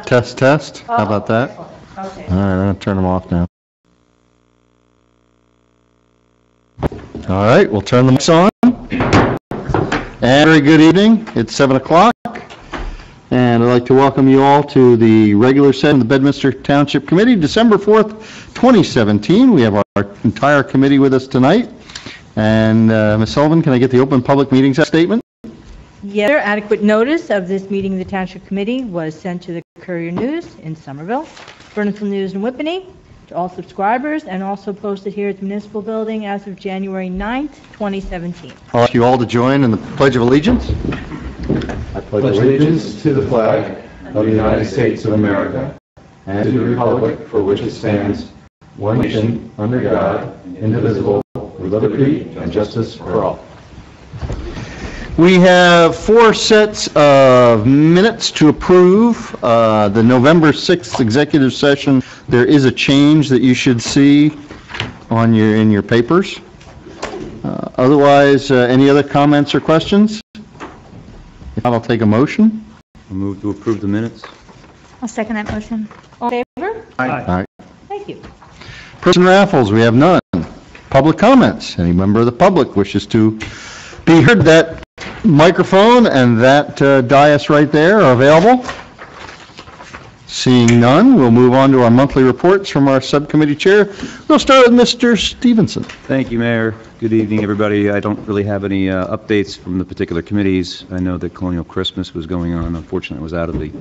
Test, test. How about that? Okay. All right, I'm going to turn them off now. All right, we'll turn the mics on. And very good evening. It's 7 o'clock. And I'd like to welcome you all to the regular session of the Bedminster Township Committee, December 4th, 2017. We have our entire committee with us tonight. And Ms. Sullivan, can I get the Open Public Meetings Act statement? Yes, sir. Adequate notice of this meeting of the Township Committee was sent to the Courier News in Somerville, Burnsville News in Whippany, to all subscribers, and also posted here at the Municipal Building as of January 9th, 2017. I'll ask you all to join in the Pledge of Allegiance. I pledge allegiance to the flag of the United States of America and to the republic for which it stands, one nation, under God, indivisible, with liberty and justice for all. We have 4 sets of minutes to approve. The November 6th executive session, there is a change that you should see on in your papers. Otherwise, any other comments or questions? If not, I'll take a motion. I'll move to approve the minutes. I'll second that motion. All in favor? All right. Thank you. Person raffles, we have none. Public comments, any member of the public wishes to be heard, that microphone and that dais right there are available. Seeing none, we'll move on to our monthly reports from our subcommittee chair. We'll start with Mr. Stevenson. Thank you, Mayor. Good evening, everybody. I don't really have any updates from the particular committees. I know that Colonial Christmas was going on. Unfortunately, I was out of the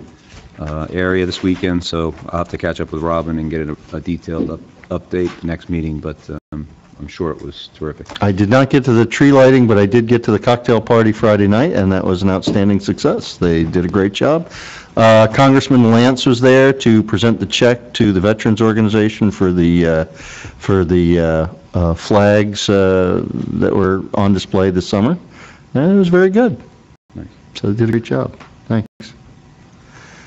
area this weekend, so I'll have to catch up with Robin and get a detailed update next meeting, but I'm sure it was terrific. I did not get to the tree lighting, but I did get to the cocktail party Friday night, and that was an outstanding success. They did a great job. Congressman Lance was there to present the check to the Veterans Organization for the flags that were on display this summer, and it was very good. Nice. So they did a great job. Thanks.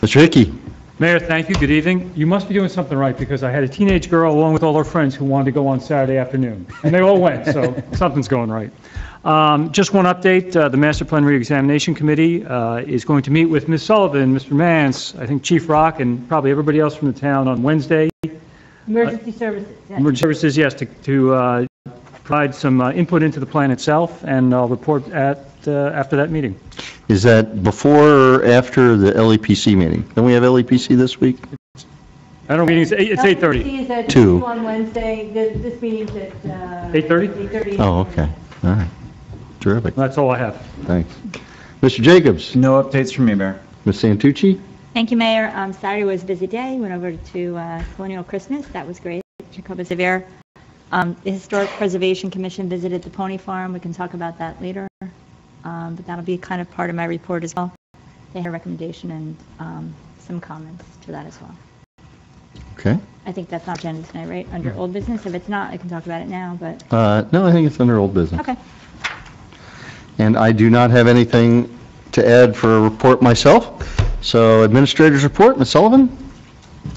Mr. Hickey. Mayor, thank you. Good evening. You must be doing something right, because I had a teenage girl along with all her friends who wanted to go on Saturday afternoon, and they all went, so something's going right. Just one update. The Master Plan Reexamination Committee is going to meet with Ms. Sullivan, Mr. Mance, I think Chief Rock, and probably everybody else from the town on Wednesday. Emergency services. Yes. Emergency services, yes, to provide some input into the plan itself, and I'll report after that meeting. Is that before or after the LEPC meeting? Don't we have LEPC this week? I don't know, it's 8:30. Is at 2 on Wednesday. This meeting's at 8:30? 8:30. Oh, okay. All right. Terrific. That's all I have. Thanks. Mr. Jacobs. No updates from me, Mayor. Ms. Santucci. Thank you, Mayor. Saturday was a busy day. Went over to Colonial Christmas. That was great. Jacoba Sevier. The Historic Preservation Commission visited the Pony Farm. We can talk about that later. But that'll be kind of part of my report as well. They had a recommendation and some comments to that as well. Okay. I think that's not agenda tonight, right? Under old business. If it's not, I can talk about it now, but... No, I think it's under old business. Okay. And I do not have anything to add for a report myself. So administrator's report, Ms. Sullivan?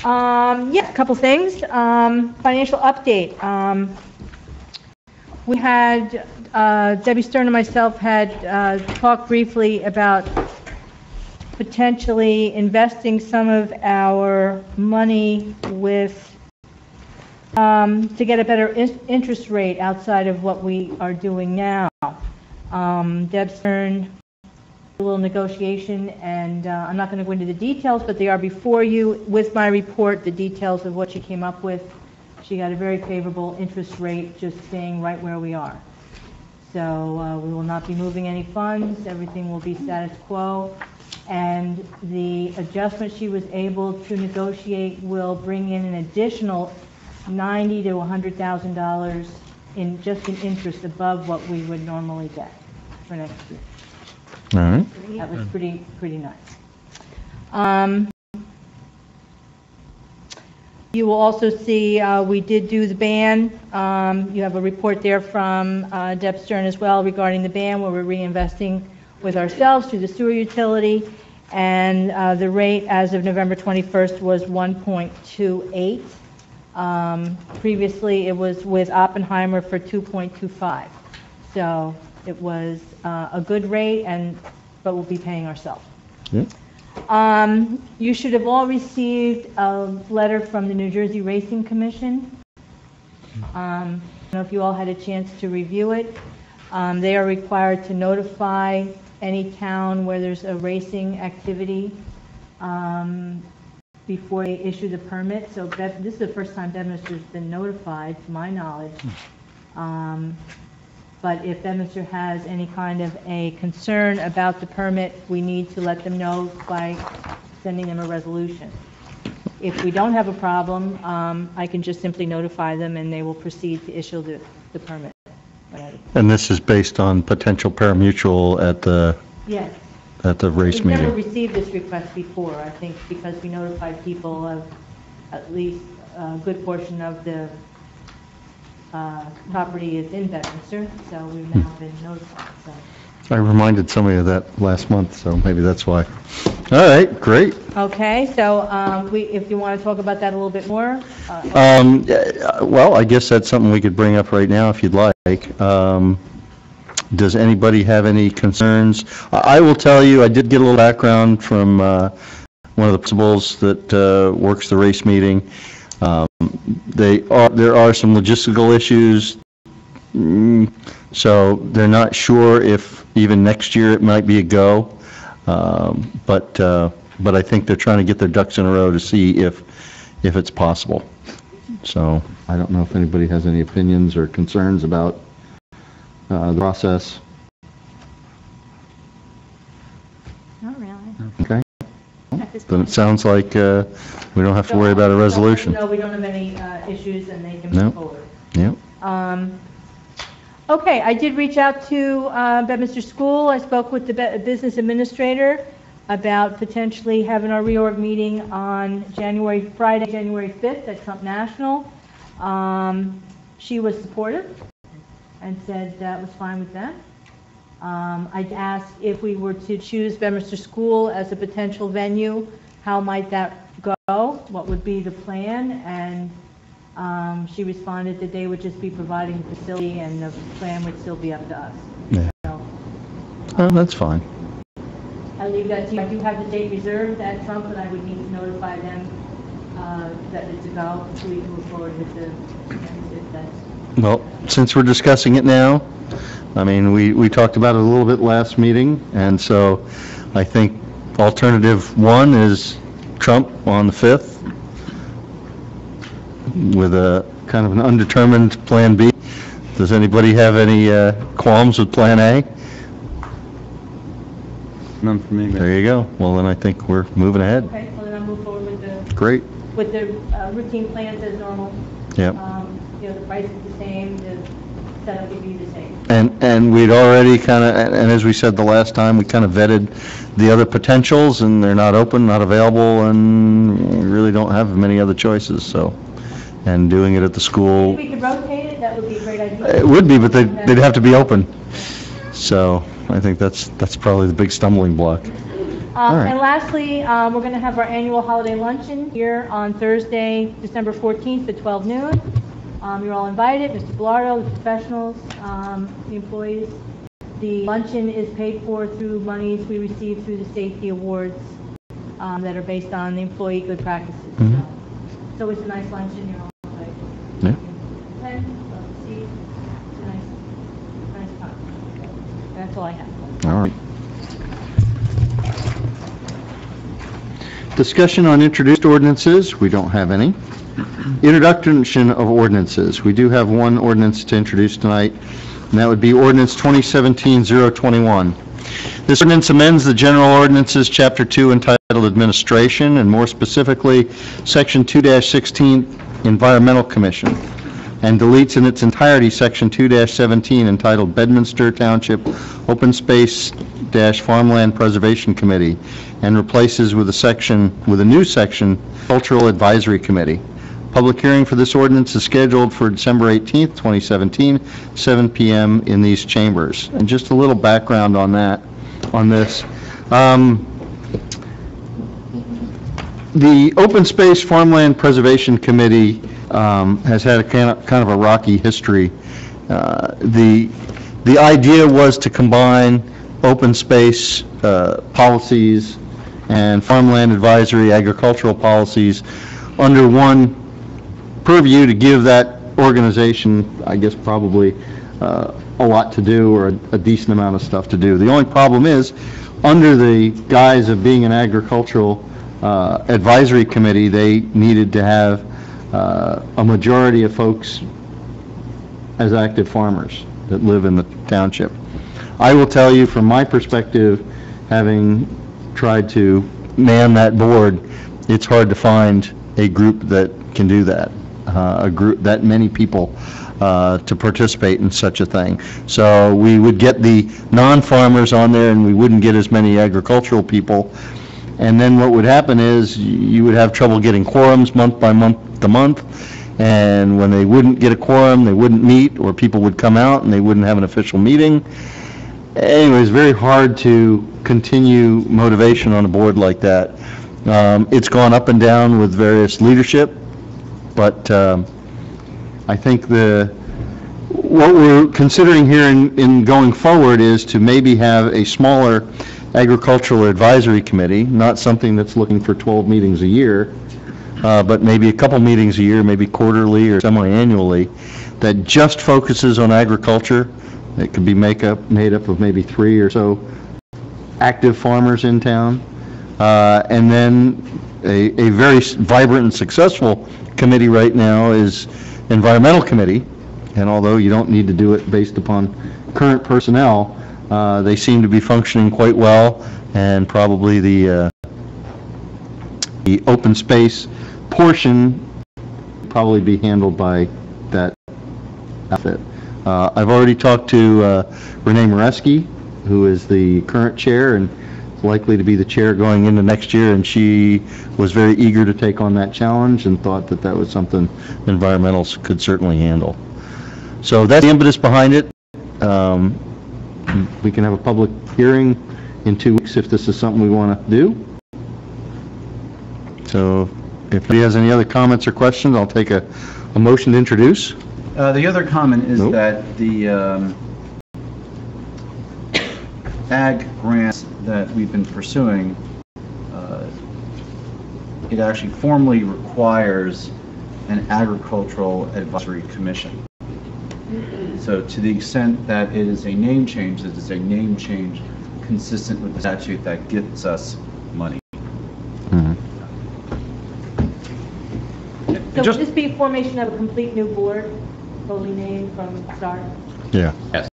Yeah, a couple things. Financial update. We had, Debbie Stern and myself had talked briefly about potentially investing some of our money with, to get a better interest rate outside of what we are doing now. Deb Stern, a little negotiation, and I'm not going to go into the details, but they are before you with my report, the details of what she came up with. She got a very favorable interest rate, just staying right where we are. So we will not be moving any funds. Everything will be status quo. And the adjustment she was able to negotiate will bring in an additional $90,000 to $100,000 in just in interest above what we would normally get for next year. All right. That was pretty nice. You will also see we did do the ban. You have a report there from Deb Stern as well regarding the ban, where we're reinvesting with ourselves through the sewer utility, and the rate as of November 21st was 1.28. Previously, it was with Oppenheimer for 2.25. So it was a good rate, but we'll be paying ourselves. Yeah. You should have all received a letter from the New Jersey Racing Commission. I don't know if you all had a chance to review it. They are required to notify any town where there's a racing activity before they issue the permit. So this is the first time Bedminster's been notified, to my knowledge. But if Bedminster has any kind of a concern about the permit, we need to let them know by sending them a resolution. If we don't have a problem, I can just simply notify them and they will proceed to issue the permit. And this is based on potential parimutuel at the Yes. at the race We've never meeting. received this request before, I think, because we notified people of at least a good portion of the property is in Bedminster, so we've now been notified, so. I reminded somebody of that last month, so maybe that's why. All right, great. Okay, so if you want to talk about that a little bit more. Well, I guess that's something we could bring up right now if you'd like. Does anybody have any concerns? I will tell you, I did get a little background from one of the principals that works the race meeting. There are some logistical issues, so they're not sure if even next year it might be a go. But I think they're trying to get their ducks in a row to see if it's possible. So I don't know if anybody has any opinions or concerns about the process. Not really. Okay. At this Then it point. sounds like we don't have to worry about a resolution. No, we don't have any issues and they can No. move forward. Yep. Okay, I did reach out to Bedminster School. I spoke with the business administrator about potentially having our reorg meeting on Friday, January 5th at Trump National. She was supportive and said that was fine with them. I asked if we were to choose Bedminster School as a potential venue, how might that go? What would be the plan? And she responded that they would just be providing the facility and the plan would still be up to us. Yeah. So Oh, that's fine. I leave that to you. I do have the date reserved at Trump, and I would need to notify them that it's a go, so we can move forward with the, if that's. Well, since we're discussing it now, I mean, we talked about it a little bit last meeting, and so I think alternative one is Trump on the 5th with a kind of an undetermined Plan B. Does anybody have any qualms with Plan A? None for me, Mayor. There you go. Well, then I think we're moving ahead. Okay, so then I'll move forward with Great. the routine plans as normal. Yep. You know, the price is the same, the setup would be the same. And we'd already kind of, and as we said the last time, we kind of vetted the other potentials, and they're not open, not available, and we really don't have many other choices, so. And doing it at the school, If we could rotate it, that would be a great idea. it would be, but they'd have to be open. So I think that's probably the big stumbling block. right. And lastly, we're going to have our annual holiday luncheon here on Thursday, December 14th at 12 noon. You're all invited, Mr. Bilardo, the professionals, the employees. The luncheon is paid for through monies we receive through the safety awards that are based on the employee good practices. Mhm. So it's a nice luncheon, you're all invited. Yeah. And, see, it's a nice time. And that's all I have. All right. Discussion on introduced ordinances, we don't have any. Introduction of ordinances, we do have one ordinance to introduce tonight, and that would be ordinance 2017-021. This ordinance amends the general ordinances, Chapter 2, entitled Administration, and more specifically, Section 2-16, Environmental Commission, and deletes in its entirety Section 2-17, entitled Bedminster Township Open Space-Farmland Preservation Committee, and replaces with a new section, Cultural Advisory Committee. Public hearing for this ordinance is scheduled for December 18th, 2017, 7 p.m. in these chambers. And just a little background on this. The Open Space Farmland Preservation Committee has had a kind of a rocky history. The idea was to combine open space policies and farmland advisory, agricultural policies under one purview to give that organization, I guess, probably a lot to do, or a decent amount of stuff to do. The only problem is, under the guise of being an agricultural advisory committee, they needed to have a majority of folks as active farmers that live in the township. I will tell you, from my perspective, having tried to man that board, it's hard to find a group that can do that, a group that many people to participate in such a thing. So we would get the non-farmers on there, and we wouldn't get as many agricultural people. And then what would happen is you would have trouble getting quorums month by month to month. And when they wouldn't get a quorum, they wouldn't meet, or people would come out and they wouldn't have an official meeting. Anyway, it's very hard to continue motivation on a board like that. It's gone up and down with various leadership, but I think what we're considering here in going forward is to maybe have a smaller agricultural advisory committee, not something that's looking for 12 meetings a year, but maybe a couple meetings a year, maybe quarterly or semi-annually, that just focuses on agriculture. It could be made up of maybe 3 or so active farmers in town, and then a very vibrant and successful committee right now is Environmental Committee, and although you don't need to do it based upon current personnel, they seem to be functioning quite well, and probably the open space portion probably be handled by that outfit. I've already talked to Renee Moreski, who is the current chair and is likely to be the chair going into next year, and she was very eager to take on that challenge and thought that that was something environmentals could certainly handle. So that's the impetus behind it. We can have a public hearing in 2 weeks if this is something we want to do. So if anybody has any other comments or questions, I'll take a motion to introduce. The other comment is that the ag grants that we've been pursuing, it actually formally requires an agricultural advisory commission. So to the extent that it is a name change, it is a name change consistent with the statute that gets us money. So would this be formation of a complete new board, totally named from start? Yeah. Yes.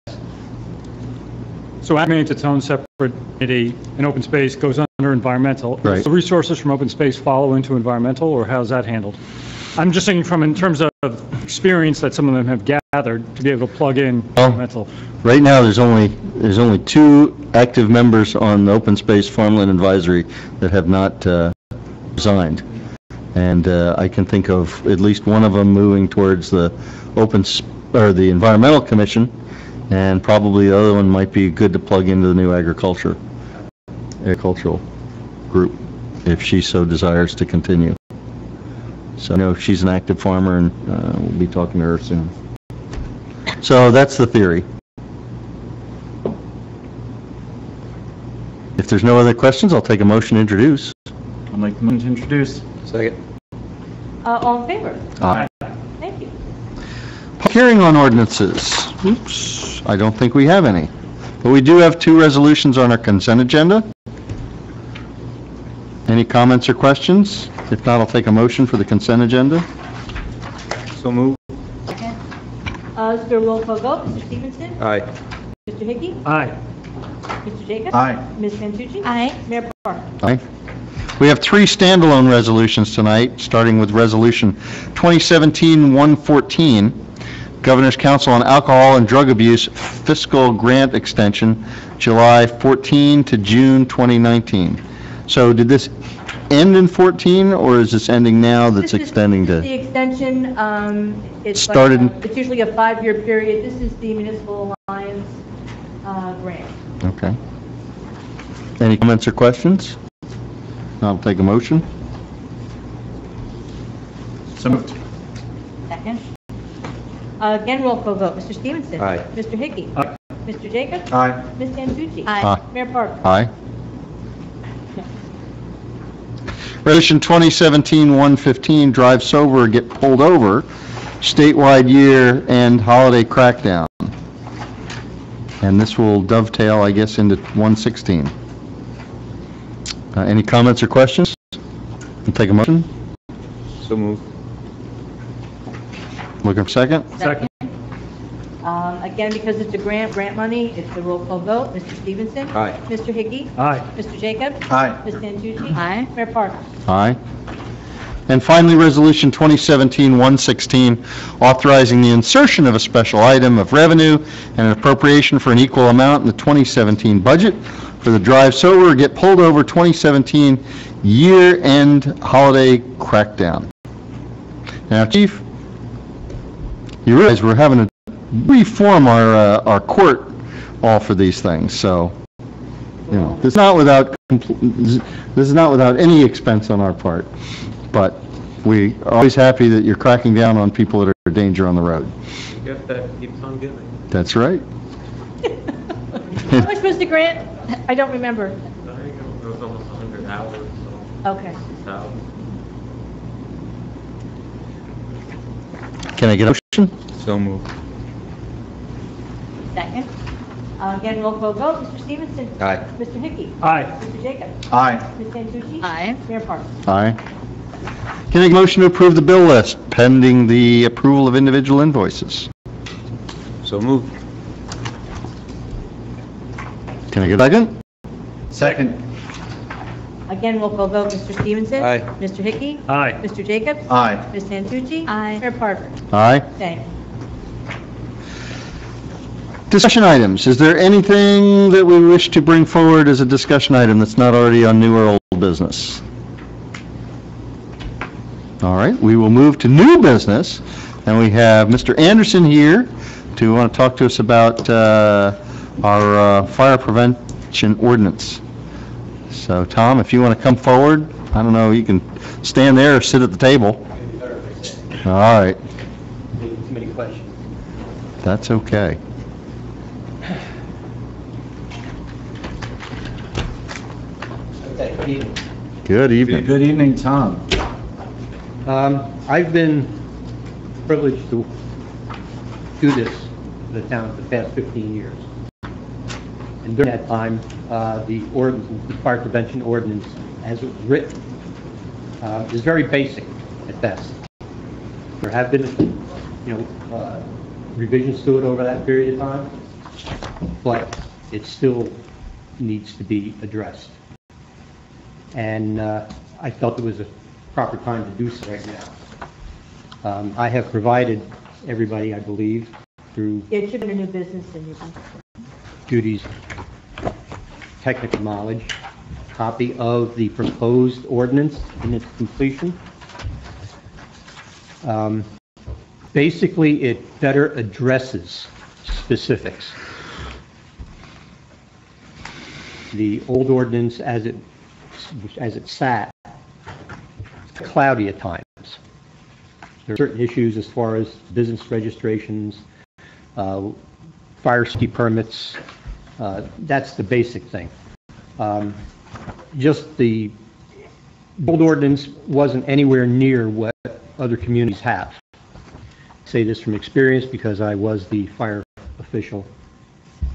So admin its own separate committee, and open space goes under environmental. Right. So resources from open space follow into environmental, or how's that handled? I'm just thinking in terms of experience that some of them have gathered to be able to plug in environmental. Right now, there's only 2 active members on the Open Space Farmland Advisory that have not resigned, and I can think of at least one of them moving towards the the Environmental Commission, and probably the other one might be good to plug into the new agricultural group if she so desires to continue. So I know she's an active farmer, and we'll be talking to her soon. So that's the theory. If there's no other questions, I'll take a motion to introduce. I'd like the motion to introduce. Second. All in favor? Aye. Thank you. Public hearing on ordinances. Oops, I don't think we have any. But we do have 2 resolutions on our consent agenda. Any comments or questions? If not, I'll take a motion for the consent agenda. So move. Second. Is there a roll call vote? Mr. Stevenson? Aye. Mr. Hickey? Aye. Mr. Jacobs? Aye. Ms. Santucci? Aye. Mayor Parker? Aye. We have 3 standalone resolutions tonight, starting with Resolution 2017-114, Governor's Council on Alcohol and Drug Abuse Fiscal Grant Extension, July 14 to June 2019. So did this end in 14, or is this ending now that's extending This to? is the extension. It's Started- it's usually a 5-year period. This is the Municipal Alliance grant. Okay. Any comments or questions? I'll take a motion. So moved. Second. Again, roll call vote. Mr. Stevenson? Aye. Mr. Hickey? Aye. Mr. Jacobs? Aye. Ms. Santucci? Aye. Mayor Parker? Aye. Resolution 2017-115, drive sober or get pulled over, statewide year-end holiday crackdown. And this will dovetail, I guess, into 116. Any comments or questions? I'll take a motion. So moved. Looking for second? Second. Again, because it's a grant money, it's a roll call vote. Mr. Stevenson? Aye. Mr. Hickey? Aye. Mr. Jacobs? Aye. Ms. Santucci? Aye. Mayor Parker? Aye. And finally, Resolution 2017-116, authorizing the insertion of a special item of revenue and an appropriation for an equal amount in the 2017 budget for the Drive Sober or Get Pulled Over 2017 year-end holiday crackdown. Now, Chief, you realize we're having to reform our court all for these things, so, you know, this is not without any expense on our part, but we are always happy that you're cracking down on people that are a danger on the road. I guess that keeps on giving. That's right. How much was the grant? I don't remember. I think it was almost 100 hours, so Okay. 6,000. Can I get a motion? So moved. Second. Again, roll call vote. Mr. Stevenson? Aye. Mr. Hickey? Aye. Mr. Jacobs? Aye. Ms. Santucci? Aye. Mayor Parker? Aye. Can I get a motion to approve the bill list pending the approval of individual invoices? So moved. Can I get a second? Second. Again, roll call vote. Mr. Stevenson? Aye. Mr. Hickey? Aye. Mr. Jacobs? Aye. Ms. Santucci? Aye. Mayor Parker? Aye. Same. Discussion items. Is there anything that we wish to bring forward as a discussion item that's not already on new or old business? All right, we will move to new business, and we have Mr. Anderson here to want to talk to us about our fire prevention ordinance. So, Tom, if you want to come forward, I don't know, you can stand there or sit at the table. All right. Too many questions. That's okay. Okay, good evening. Good evening. Good evening, Tom. I've been privileged to do this for the town for the past 15 years. And during that time, the ordinance, the fire prevention ordinance, as it was written, is very basic at best. There have been, revisions to it over that period of time, but it still needs to be addressed. And I felt it was a proper time to do so right now. I have provided everybody, I believe, through It should be a new business and you can... Judy's technical knowledge, copy of the proposed ordinance in its completion. Basically, it better addresses specifics. The old ordinance, as it sat, it's cloudy at times. There are certain issues as far as business registrations, fire safety permits. That's the basic thing. Just the old ordinance wasn't anywhere near what other communities have. I say this from experience because I was the fire official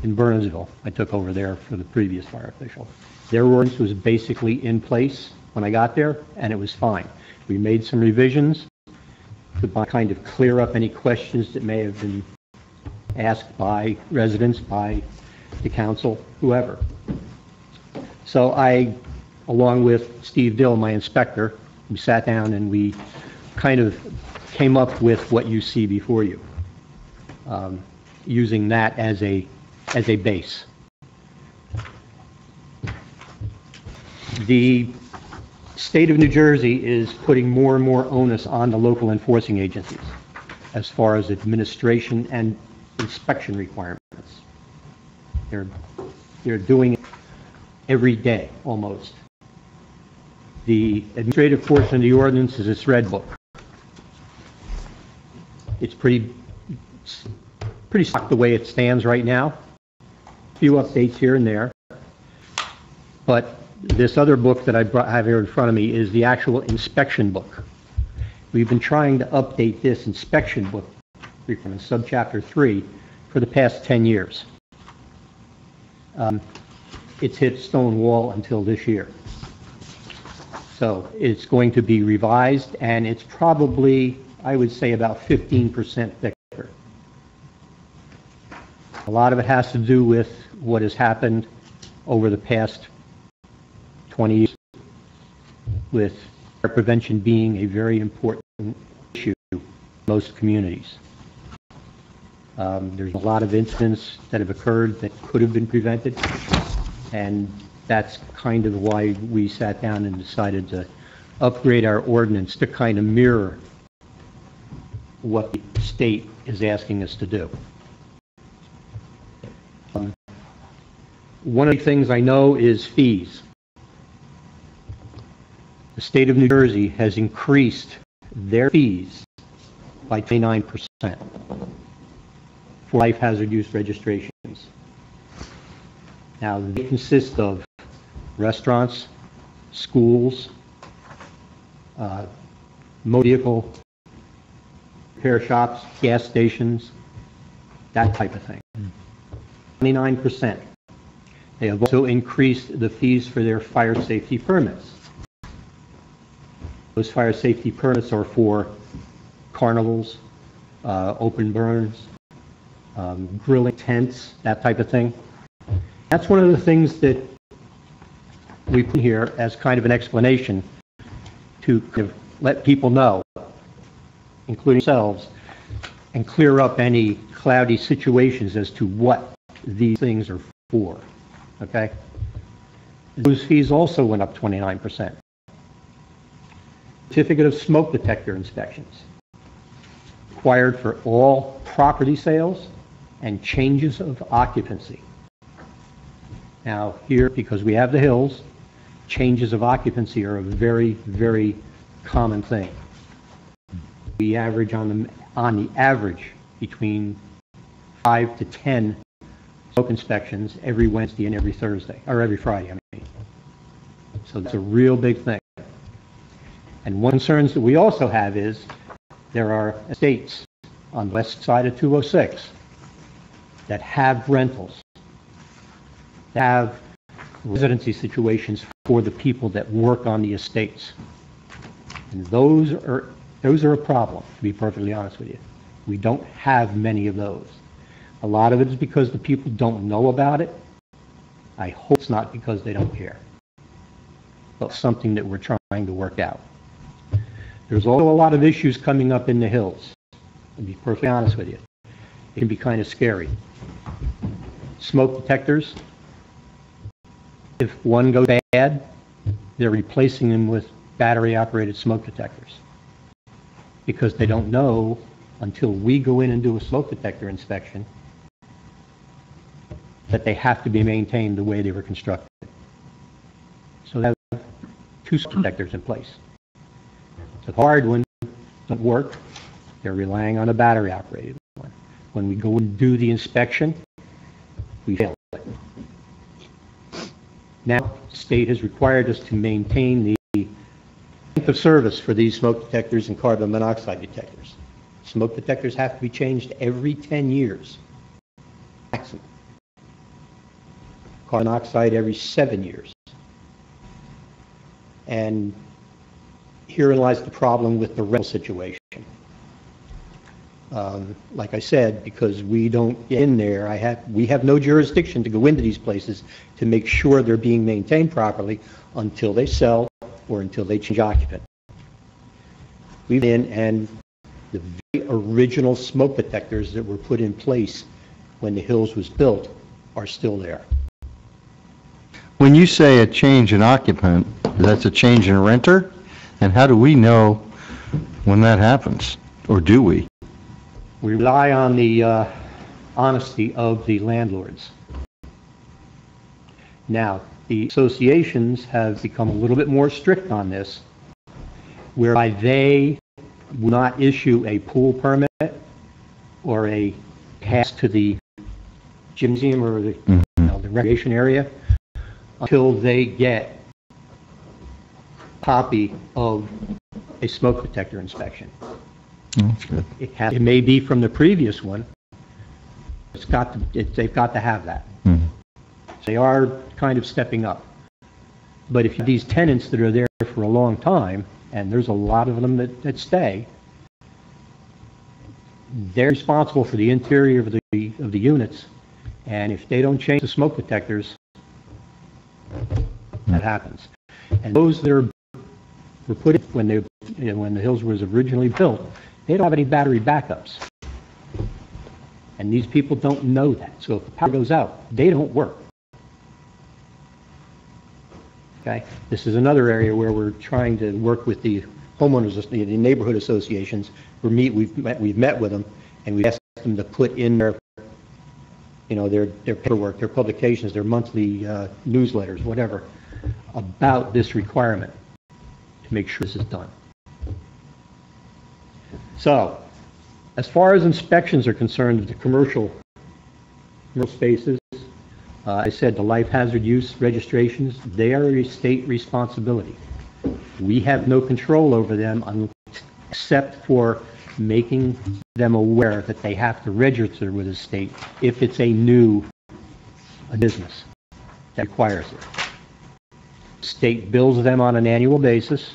in Burnsville. I took over there for the previous fire official. Their ordinance was basically in place when I got there, and it was fine. We made some revisions to kind of clear up any questions that may have been asked by residents, by the council, whoever. So I, along with Steve Dill, my inspector, we sat down and we kind of came up with what you see before you, using that as a base. The state of New Jersey is putting more and more onus on the local enforcing agencies as far as administration and inspection requirements. They're doing it every day, almost. The administrative portion of the ordinance is its red book. It's pretty stock the way it stands right now. A few updates here and there. But This other book that have here in front of me is the actual inspection book. We've been trying to update this inspection book in subchapter 3 for the past 10 years. It's hit stone wall until this year. So it's going to be revised, and it's probably, I would say, about 15% thicker. A lot of it has to do with what has happened over the past 20 years, with fire prevention being a very important issue in most communities. There's a lot of incidents that have occurred that could have been prevented, and that's kind of why we sat down and decided to upgrade our ordinance to kind of mirror what the state is asking us to do. One of the things I know is fees. The state of New Jersey has increased their fees by 29% for life hazard use registrations. Now, they consist of restaurants, schools, motor vehicle repair shops, gas stations, that type of thing. 29%. They have also increased the fees for their fire safety permits. Those fire safety permits are for carnivals, open burns, grilling tents, that type of thing. That's one of the things that we put here as kind of an explanation to kind of let people know, including ourselves, and clear up any cloudy situations as to what these things are for, okay? Those fees also went up 29%. Certificate of smoke detector inspections, required for all property sales and changes of occupancy. Now here, because we have the hills, changes of occupancy are a very, very common thing. We average on the average between 5 to 10 smoke inspections every Wednesday and every Thursday, or every Friday, I mean. So that's a real big thing. And one concerns that we also have is there are estates on the west side of 206 that have rentals, that have residency situations for the people that work on the estates. And those are a problem, to be perfectly honest with you. We don't have many of those. A lot of it is because the people don't know about it. I hope it's not because they don't care. But something that we're trying to work out. There's also a lot of issues coming up in the hills. To be perfectly honest with you, it can be kind of scary. Smoke detectors, if one goes bad, they're replacing them with battery-operated smoke detectors because they don't know until we go in and do a smoke detector inspection that they have to be maintained the way they were constructed. So they have 2 smoke detectors in place. The hard one doesn't work. They're relying on a battery-operated one. When we go and do the inspection, we fail it. Now, the state has required us to maintain the length of service for these smoke detectors and carbon monoxide detectors. Smoke detectors have to be changed every 10 years, maximum. Carbon monoxide every 7 years. And herein lies the problem with the rental situation. Like I said, because we don't get in there, we have no jurisdiction to go into these places to make sure they're being maintained properly until they sell or until they change occupant. We've been in, and the very original smoke detectors that were put in place when the Hills was built are still there. When you say a change in occupant, that's a change in renter? And how do we know when that happens? Or do we? We rely on the honesty of the landlords. Now, the associations have become a little bit more strict on this, whereby they will not issue a pool permit or a pass to the gymnasium or the, the recreation area until they get copy of a smoke detector inspection. That's good. It may be from the previous one. They've got to have that. Mhm. They are kind of stepping up. But if you have these tenants that are there for a long time, and there's a lot of them that stay, they're responsible for the interior of the units, and if they don't change the smoke detectors, that happens. And those that were put in when the Hills was originally built, they don't have any battery backups. And these people don't know that. So if the power goes out, they don't work. Okay? This is another area where we're trying to work with the homeowners, the neighborhood associations. We've met with them, and we've asked them to put in their paperwork, their publications, their monthly newsletters, whatever, about this requirement to make sure this is done. So, as far as inspections are concerned of the commercial spaces, I said the life hazard use registrations, they are a state responsibility. We have no control over them except for making them aware that they have to register with the state if it's a new business that requires it. The state bills them on an annual basis.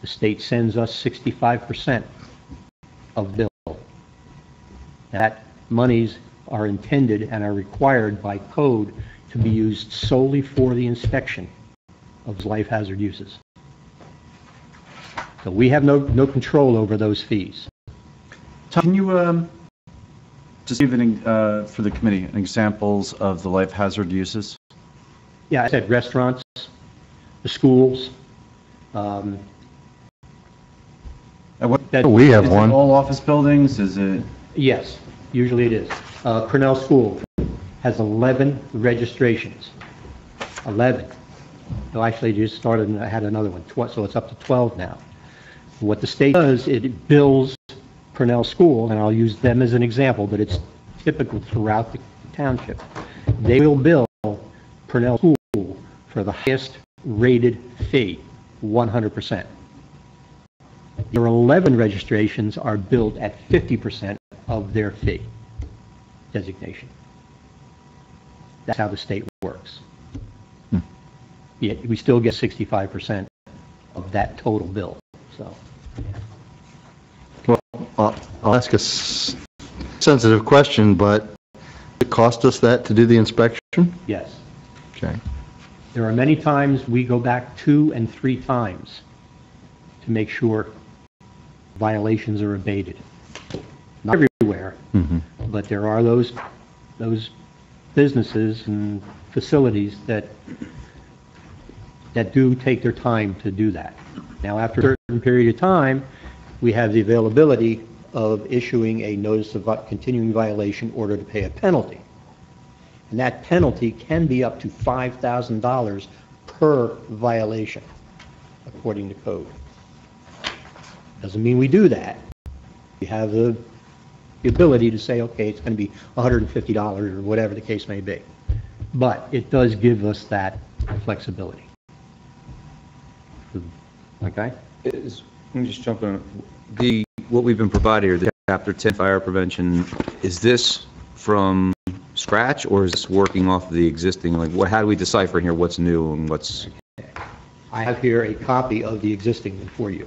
The state sends us 65% of the bill. That monies are intended and are required by code to be used solely for the inspection of life hazard uses. So we have no control over those fees. Tom, can you just give for the committee examples of the life hazard uses? Yeah, I said restaurants, the schools. We have is one. It all office buildings? Is it? Yes, usually it is. Purnell School has 11 registrations. 11. No, actually, just started and I had another one, so it's up to 12 now. What the state does, it bills Purnell School, and I'll use them as an example, but it's typical throughout the township. They will bill Purnell School for the highest rated fee, 100%. Your 11 registrations are billed at 50% of their fee designation. That's how the state works. Yet we still get 65% of that total bill. So, Well, I'll ask a sensitive question, but it cost us that to do the inspection? yes. Okay. There are many times we go back 2 and 3 times to make sure violations are abated. Not everywhere, but there are those businesses and facilities that do take their time to do that. Now, after a certain period of time, we have the availability of issuing a notice of continuing violation order to pay a penalty. And that penalty can be up to $5,000 per violation, according to code. Doesn't mean we do that. We have the ability to say, okay, it's going to be $150 or whatever the case may be. But it does give us that flexibility. Okay? Let me just jump in. What we've been provided here, the Chapter 10 fire prevention, is this from scratch, or is this working off of the existing? Like, how do we decipher here what's new and what's? I have here a copy of the existing one for you,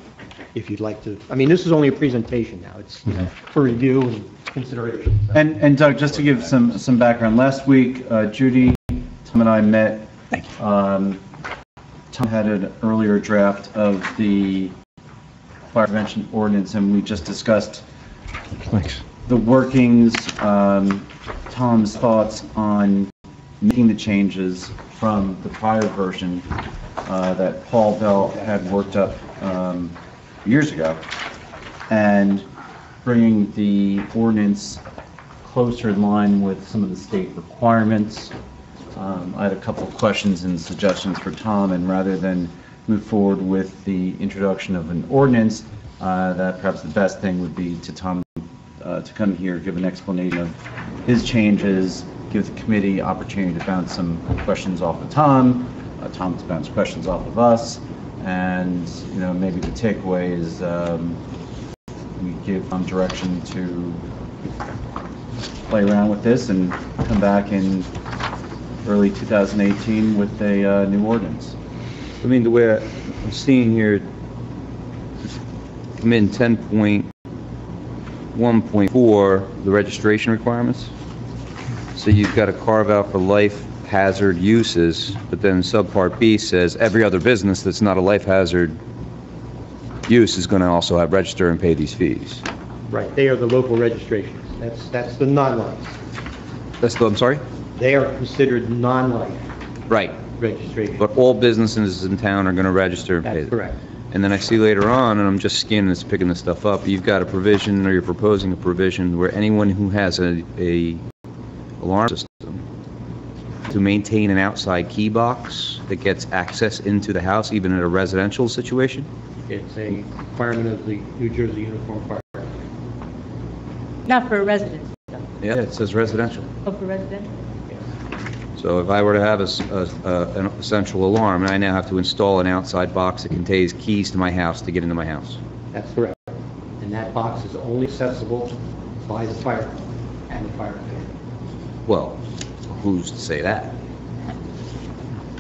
if you'd like to. I mean, this is only a presentation now. It's for review and consideration. So. And Doug, just to give some background, last week, Judy, Tom, and I met. Tom had an earlier draft of the fire prevention ordinance, and we just discussed the workings, Tom's thoughts on making the changes from the prior version that Paul Bell had worked up years ago, and bringing the ordinance closer in line with some of the state requirements. I had a couple of questions and suggestions for Tom, and rather than move forward with the introduction of an ordinance, that perhaps the best thing would be to Tom to come here, give an explanation of his changes, give the committee opportunity to bounce some questions off of Tom, Tom to bounce questions off of us, And, maybe the takeaway is we give them direction to play around with this and come back in early 2018 with a new ordinance. I mean, the way I'm seeing here, I'm in 10.1.4, the registration requirements. So you've got to carve out for life hazard uses, but then subpart B says every other business that's not a life hazard use is going to also have register and pay these fees. Right, they are the local registrations. That's the non-life. I'm sorry? They are considered non-life Right. registration. But all businesses in town are going to register and pay That's them. correct. And then I see later on, and I'm just scanning this, picking this stuff up, you've got a provision, or you're proposing a provision where anyone who has a alarm system to maintain an outside key box that gets access into the house, even in a residential situation? It's a requirement of the New Jersey Uniform Fire. Not for residents, though. Yeah, it says residential. Oh, for residents? So if I were to have an central alarm, and I now have to install an outside box that contains keys to my house to get into my house. That's correct. And that box is only accessible by the fire and the fire official. Well, who's to say that?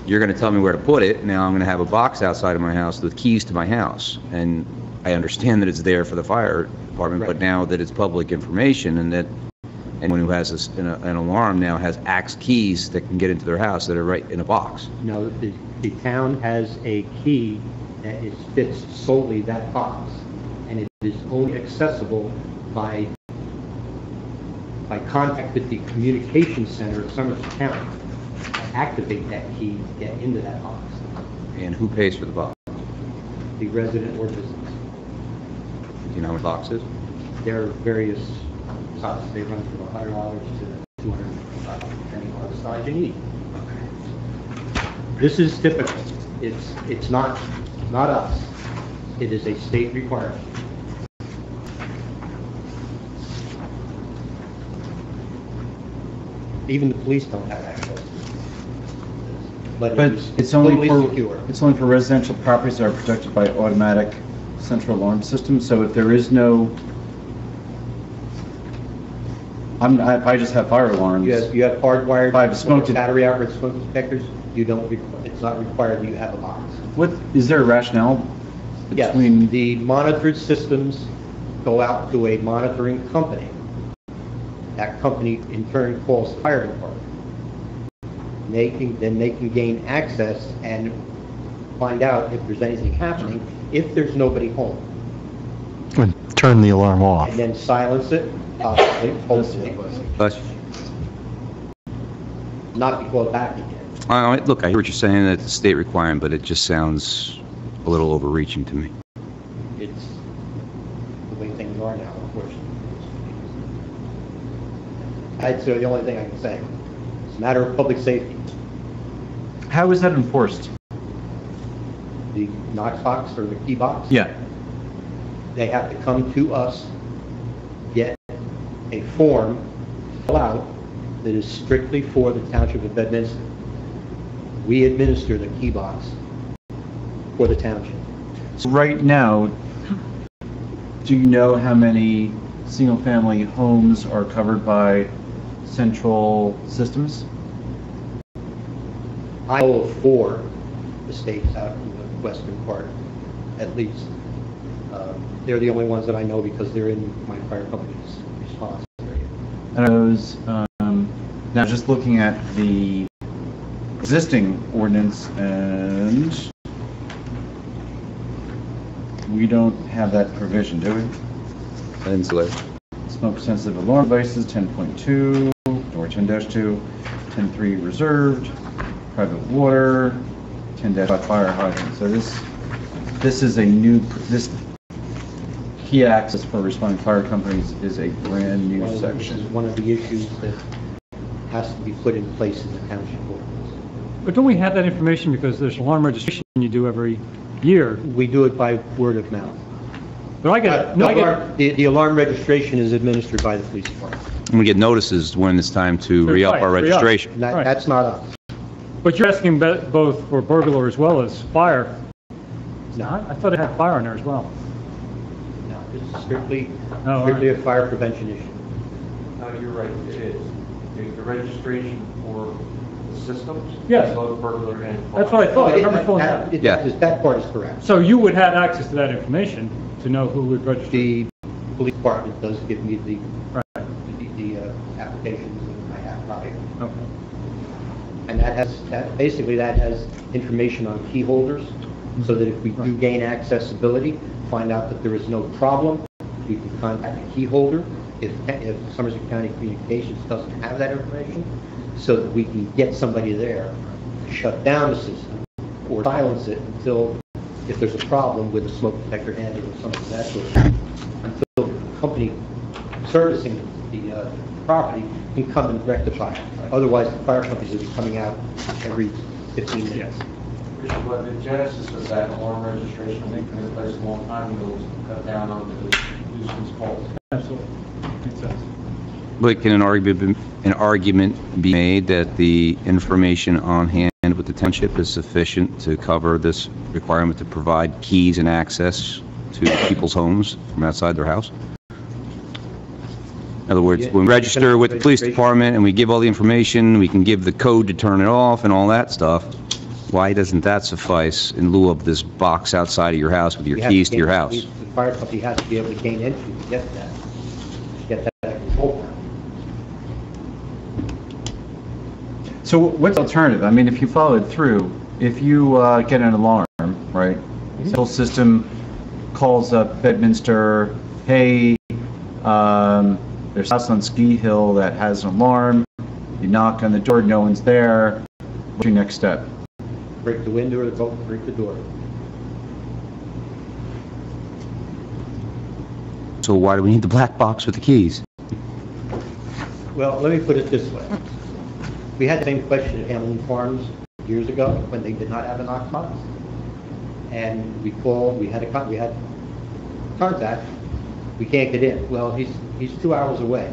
You're going to tell me where to put it. Now I'm going to have a box outside of my house with keys to my house. And I understand that it's there for the fire department, Right. but now that it's public information and that anyone who has an alarm now has keys that can get into their house that are right in a box. No, the town has a key that fits solely that box, and it is only accessible by contact with the communication center of Somerset County to activate that key to get into that box. And who pays for the box? The resident or business. Do you know how much the box is? There are various sizes. They run from $100 to $255, depending on the size you need. This is typical. It's not us. It is a state requirement. Even the police don't have access to it. But It's only completely secure. for residential properties that are protected by automatic central alarm systems. So if there is no, if I just have fire alarms. You have hardwired If I have a smoke battery operated smoke detectors. It's not required that you have a box. What, is there a rationale Yes, between? the monitored systems go out to a monitoring company. That company in turn calls the fire department. Then they can gain access and find out if there's anything happening, if there's nobody home. And turn the alarm off. And then silence it, possibly, hopefully, But, not be called back again. look, I hear what you're saying, that it's a state requirement, but it just sounds a little overreaching to me. It's the way things are now, unfortunately. I'd say the only thing I can say. It's a matter of public safety. How is that enforced? The Knox box or the key box? Yeah. They have to come to us, get a form, fill out, that is strictly for the Township of Bedminster. We administer the key box for the township. So right now, do you know how many single-family homes are covered by central systems? I know of 4 estates out in the western part, at least. They're the only ones that I know because they're in my fire company's response area. And those, now just looking at the existing ordinance, and we don't have that provision, do we? Insulate. Smoke-sensitive alarm devices, 10.2, or 10-2, 10.3 reserved, private water, 10-5 fire hydrant. So this is a new, this key access for responding fire companies is a brand new This section. is one of the issues that has to be put in place in the township ordinance. But don't we have that information because there's alarm registration you do every year? We do it by word of mouth. But I get, no, I get, The alarm registration is administered by the police department. And we get notices when it's time to re-up our Right, re-up. registration. And that- Right. That's not us. but you're asking both for burglar as well as fire. Not? I thought it had fire on there as well. No, this is strictly Oh, all a right. fire prevention issue. No, you're right, it is. The registration for the systems? Yes. Both burglar and fire. That's what I thought. I remember filling that. Yeah. That part is correct. So you would have access to that information to know who would register? The police department does give me the Right. applications and I have copy. Okay. And that has information on key holders, so that if we do gain accessibility, find out that there is no problem, we can contact the key holder. If Somerset County Communications doesn't have that information, so that we can get somebody there to shut down the system or silence it until, if there's a problem with a smoke detector handle or something of that sort, until the company servicing the property can come and rectify it. Otherwise, the fire companies will be coming out every 15 minutes. But the genesis of that alarm registration, I think, in place a long time ago, was to cut down on the nuisance calls. Absolutely. Makes sense. But can an argument be made that the information on hand with the township is sufficient to cover this requirement to provide keys and access to people's homes from outside their house? In other words, when we register with the police department and we give all the information, we can give the code to turn it off and all that stuff. Why doesn't that suffice in lieu of this box outside of your house with your keys to your house? The fire company has to be able to gain entry to get that control. So what's the alternative? I mean, if you follow it through, if you get an alarm, right? The whole system calls up Bedminster, hey, there's a house on Ski Hill that has an alarm. You knock on the door, no one's there. What's your next step? Break the window or break the door. So why do we need the black box with the keys? Well, let me put it this way. We had the same question at Hamlin Farms years ago when they did not have a knock box. And we called, we had contact, we can't get in. Well, he's 2 hours away.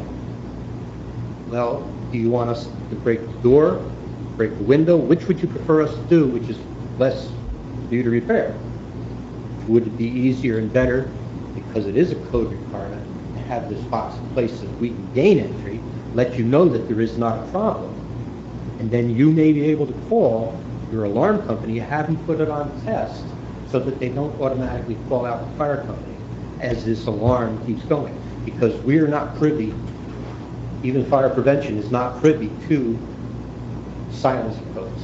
Well, do you want us to break the door, break the window? Which would you prefer us to do, which is less for you to repair? Would it be easier and better, because it is a code requirement, to have this box in place so that we can gain entry, let you know that there is not a problem, and then you may be able to call your alarm company, have them put it on test, so that they don't automatically call out the fire company as this alarm keeps going, because we're not privy, even fire prevention is not privy to silencing codes.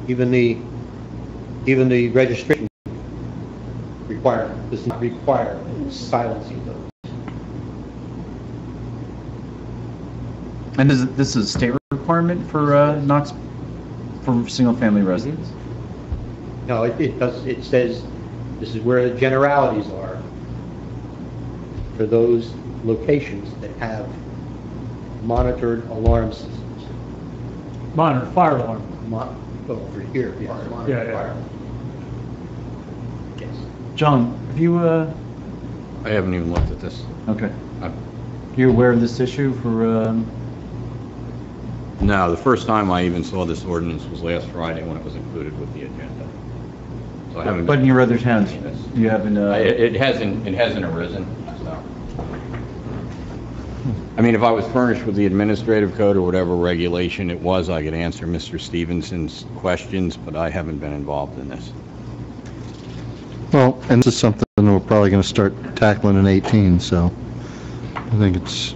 Even the registration requirement does not require silencing codes. And this is a state requirement for Knox, for single-family residents? No, it does. It says this is where the generalities are for those locations that have monitored alarm systems. Monitor, fire alarm. Over here, yes, monitored Yeah, yeah. fire. Yes. John, have you, I haven't even looked at this. okay. You aware of this issue for, No, the first time I even saw this ordinance was last Friday when it was included with the agenda. So I haven't. but in your other towns, you haven't, It hasn't arisen, so. I mean, if I was furnished with the administrative code or whatever regulation it was, I could answer Mr. Stevenson's questions, but I haven't been involved in this. Well, and this is something we're probably going to start tackling in 18, so I think it's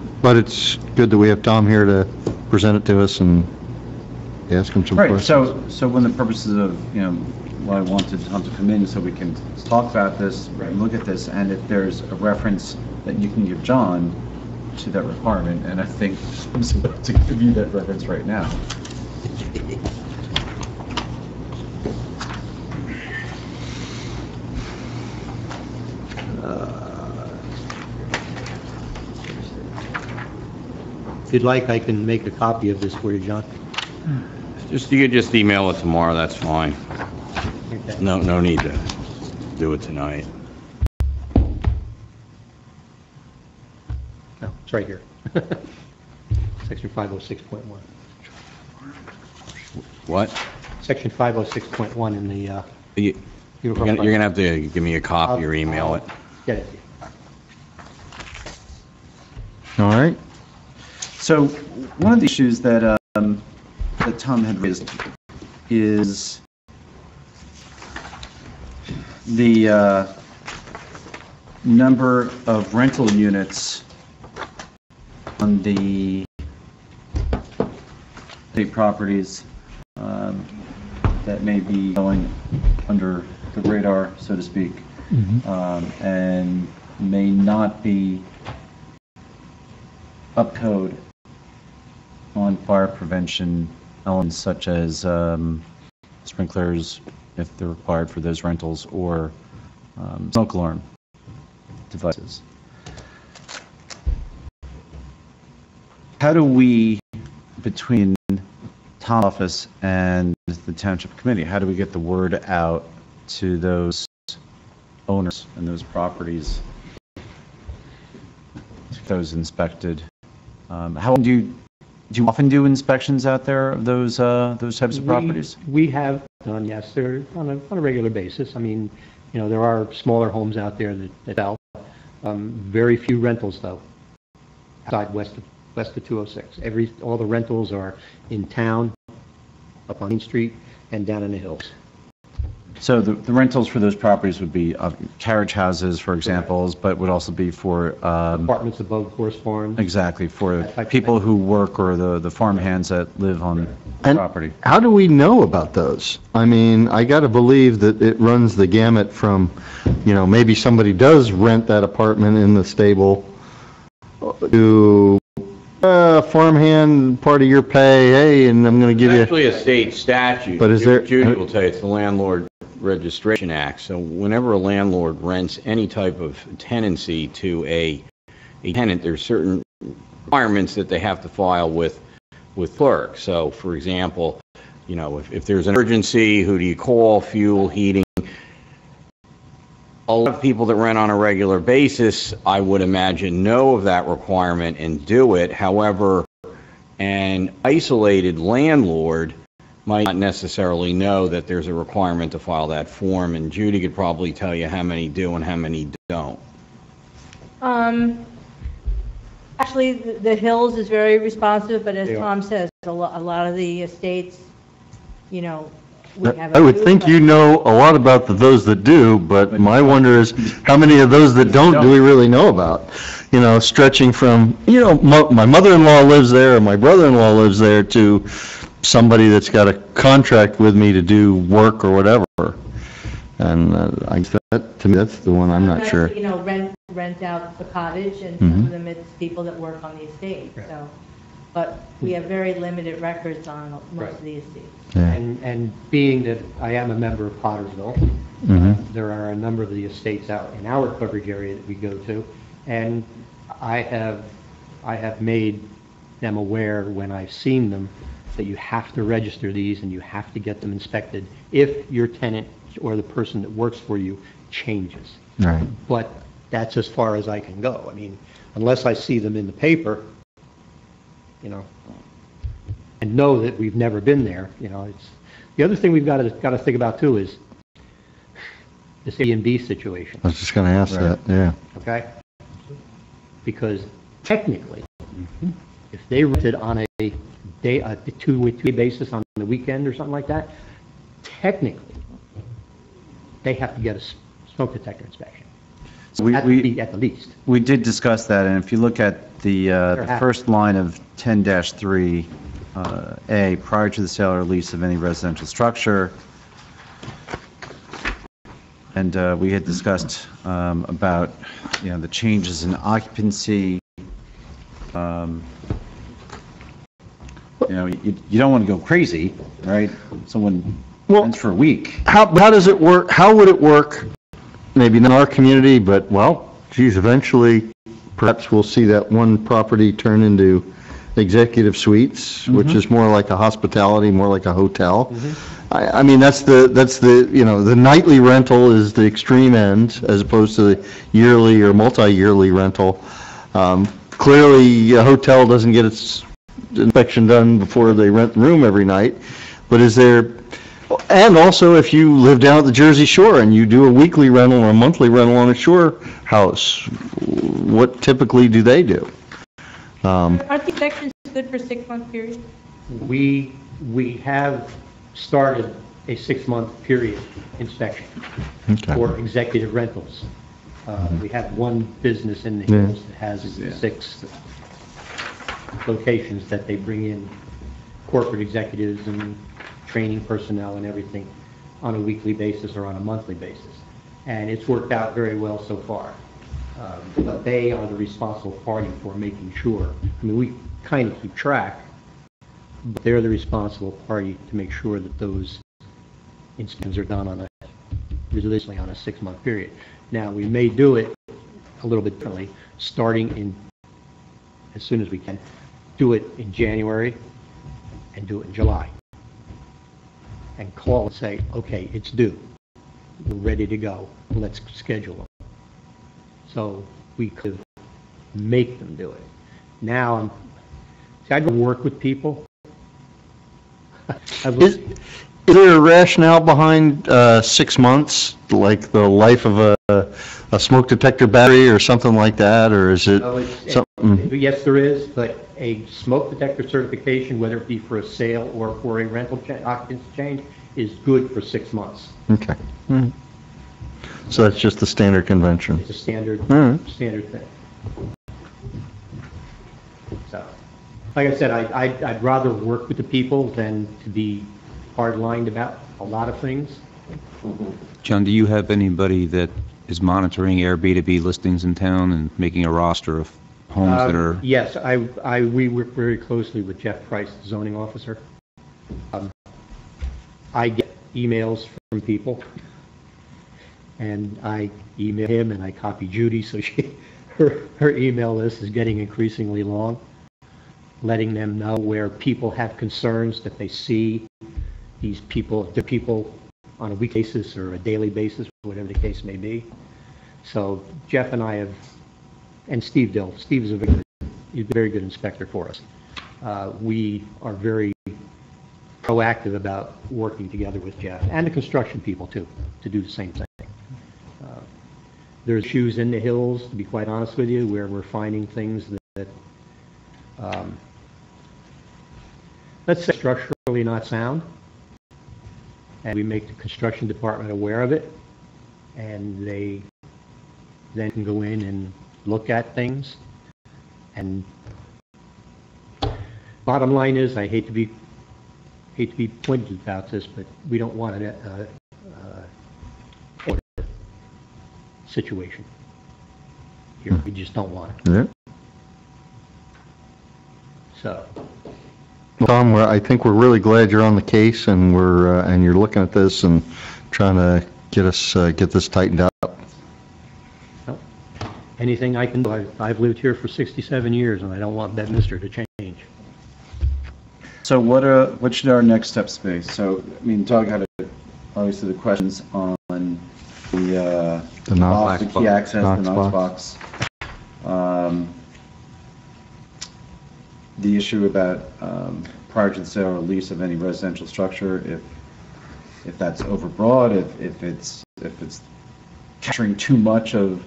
good that we have Tom here to present it to us and ask him some right, questions. so one of the purposes of, why I wanted Tom to come in so we can talk about this, and look at this, and if there's a reference that you can give John to that requirement, and I think I'm about to give you that reference right now. If you'd like, I can make a copy of this for you, John. You could just email it tomorrow, that's fine. Okay. No need to do it tonight. No, it's right here. Section 506.1. What? Section 506.1 in the You're gonna have to give me a copy or email it. Get it. All right. So one of the issues that Tom had raised is the number of rental units on the state properties that may be going under the radar, so to speak, and may not be up code on fire prevention elements such as sprinklers, if they're required for those rentals, or smoke alarm devices. How do we, between Tom's office and the Township Committee, how do we get the word out to those owners and those properties, those inspected? How do you often do inspections out there of those types of properties? We have done, yes, they're on a regular basis. I mean, you know, there are smaller homes out there that sell. Very few rentals, though, outside west of 206. All the rentals are in town, up on Main Street, and down in the hills. So the rentals for those properties would be carriage houses, for examples, but would also be for Apartments above horse farms. exactly for people who work or the farm hands that live on the And property. how do we know about those? I mean, I got to believe that it runs the gamut from, you know, maybe somebody does rent that apartment in the stable to farmhand, part of your pay, hey, and I'm going to give It's you... actually a state statute. But is there- Judy will tell you, it's the Landlord Registration Act. So whenever a landlord rents any type of tenancy to a tenant, there's certain requirements that they have to file with clerk. So, for example, you know, if there's an emergency, who do you call? Fuel, heating. A lot of people that rent on a regular basis, I would imagine, know of that requirement and do it. However, an isolated landlord might not necessarily know that there's a requirement to file that form, and Judy could probably tell you how many do and how many don't. Actually, the Hills is very responsive, but as They are. Tom says, a lot of the estates, you know, we have. I would think you know a lot about those that do, but my wonder is, how many of those that don't do we really know about? You know, stretching from, you know, my mother-in-law lives there, or my brother-in-law lives there, to somebody that's got a contract with me to do work or whatever. And I guess that, to me, that's the one I'm not Sometimes, sure. You know, rent out the cottage, and some of them it's people that work on the estate, so. But we have very limited records on most of the estates. Yeah. And being that I am a member of Pottersville, there are a number of the estates out in our coverage area that we go to, and I have made them aware when I've seen them that you have to register these and you have to get them inspected if your tenant or the person that works for you changes. Right. But that's as far as I can go. I mean, unless I see them in the paper, you know, and know that we've never been there, you know, it's, the other thing we've got to think about too is this A and B situation, I was just going to ask that, yeah. okay? Because technically, if they rented on a two-day basis on the weekend or something like that, technically, they have to get a smoke detector inspection. So At the least. we did discuss that, and if you look at the first line of 10-3, A, prior to the sale or lease of any residential structure, and we had discussed about, you know, the changes in occupancy. You know, you don't want to go crazy, right? Someone rents for a week. How does it work? How would it work? Maybe not in our community, but, well, geez, eventually, perhaps we'll see that one property turn into executive suites, which is more like a hospitality, more like a hotel. I mean, that's the, you know, the nightly rental is the extreme end, as opposed to the yearly or multi-yearly rental. Clearly, a hotel doesn't get its inspection done before they rent the room every night, but is there, And also, if you live down at the Jersey Shore and you do a weekly rental or a monthly rental on a shore house, what typically do they do? Aren't the inspections good for 6-month period? We have started a 6-month period inspection for executive rentals. We have one business in the hills that has 6 locations that they bring in corporate executives and training personnel and everything on a weekly basis or on a monthly basis. And it's worked out very well so far. But they are the responsible party for making sure. I mean, we kind of keep track, but they're the responsible party to make sure that those inspections are done religiously on a 6-month period. Now, we may do it a little bit differently, starting in, as soon as we can, do it in January and do it in July. And call and say, okay, it's due. We're ready to go. Let's schedule them. So we could make them do it. Now, I'd work with people. Is there a rationale behind 6 months, like the life of a smoke detector battery or something like that, or is it something? Yes, there is, but a smoke detector certification, whether it be for a sale or for a rental occupancy change, is good for 6 months. Okay. So that's just the standard convention. It's a standard thing. So, like I said, I'd rather work with the people than to be hard-lined about a lot of things. John, do you have anybody that is monitoring Airbnb listings in town and making a roster of homes that are? Yes, we work very closely with Jeff Price, the zoning officer. I get emails from people, and I email him, and I copy Judy, so her email list is getting increasingly long, letting them know where people have concerns that they see the people on a weekly basis or a daily basis, whatever the case may be. So Jeff and I have, and Steve Dill. Steve is he's a very good inspector for us. We are very proactive about working together with Jeff and the construction people too, to do the same thing. There's issues in the hills, to be quite honest with you, where we're finding things that let's say structurally not sound, and we make the construction department aware of it, and they then can go in and look at things. And bottom line is, I hate to be pointed about this, but we don't want a situation here. We just don't want it. Yeah. So. Tom, I think we're really glad you're on the case, and and you're looking at this and trying to get this tightened up. Well, anything I can do. I've lived here for 67 years, and I don't want Bedminster to change. So what should our next steps be? So, I mean, Doug had obviously the questions on the key access, the Knox box. The issue about prior to the sale or lease of any residential structure, if that's overbroad, if it's capturing too much of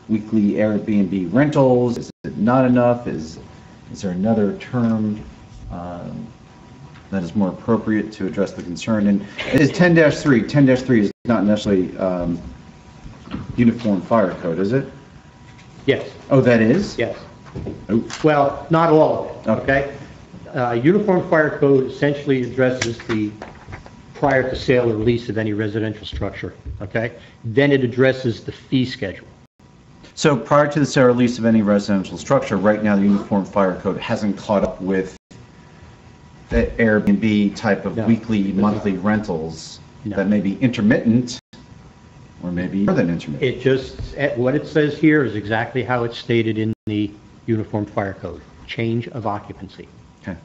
weekly Airbnb rentals, is it not enough? Is there another term that is more appropriate to address the concern? And it is 10-3. 10-3 is not necessarily uniform fire code, is it? Yes. Oh, that is? Yes. Oh. Well, not all of it, okay? Uniform Fire Code essentially addresses the prior to sale or lease of any residential structure, okay? Then it addresses the fee schedule. So prior to the sale or lease of any residential structure, right now the Uniform Fire Code hasn't caught up with the Airbnb type of weekly, monthly rentals that may be intermittent or maybe more than intermittent. It just, what it says here is exactly how it's stated in the Uniform Fire Code, change of occupancy. Okay.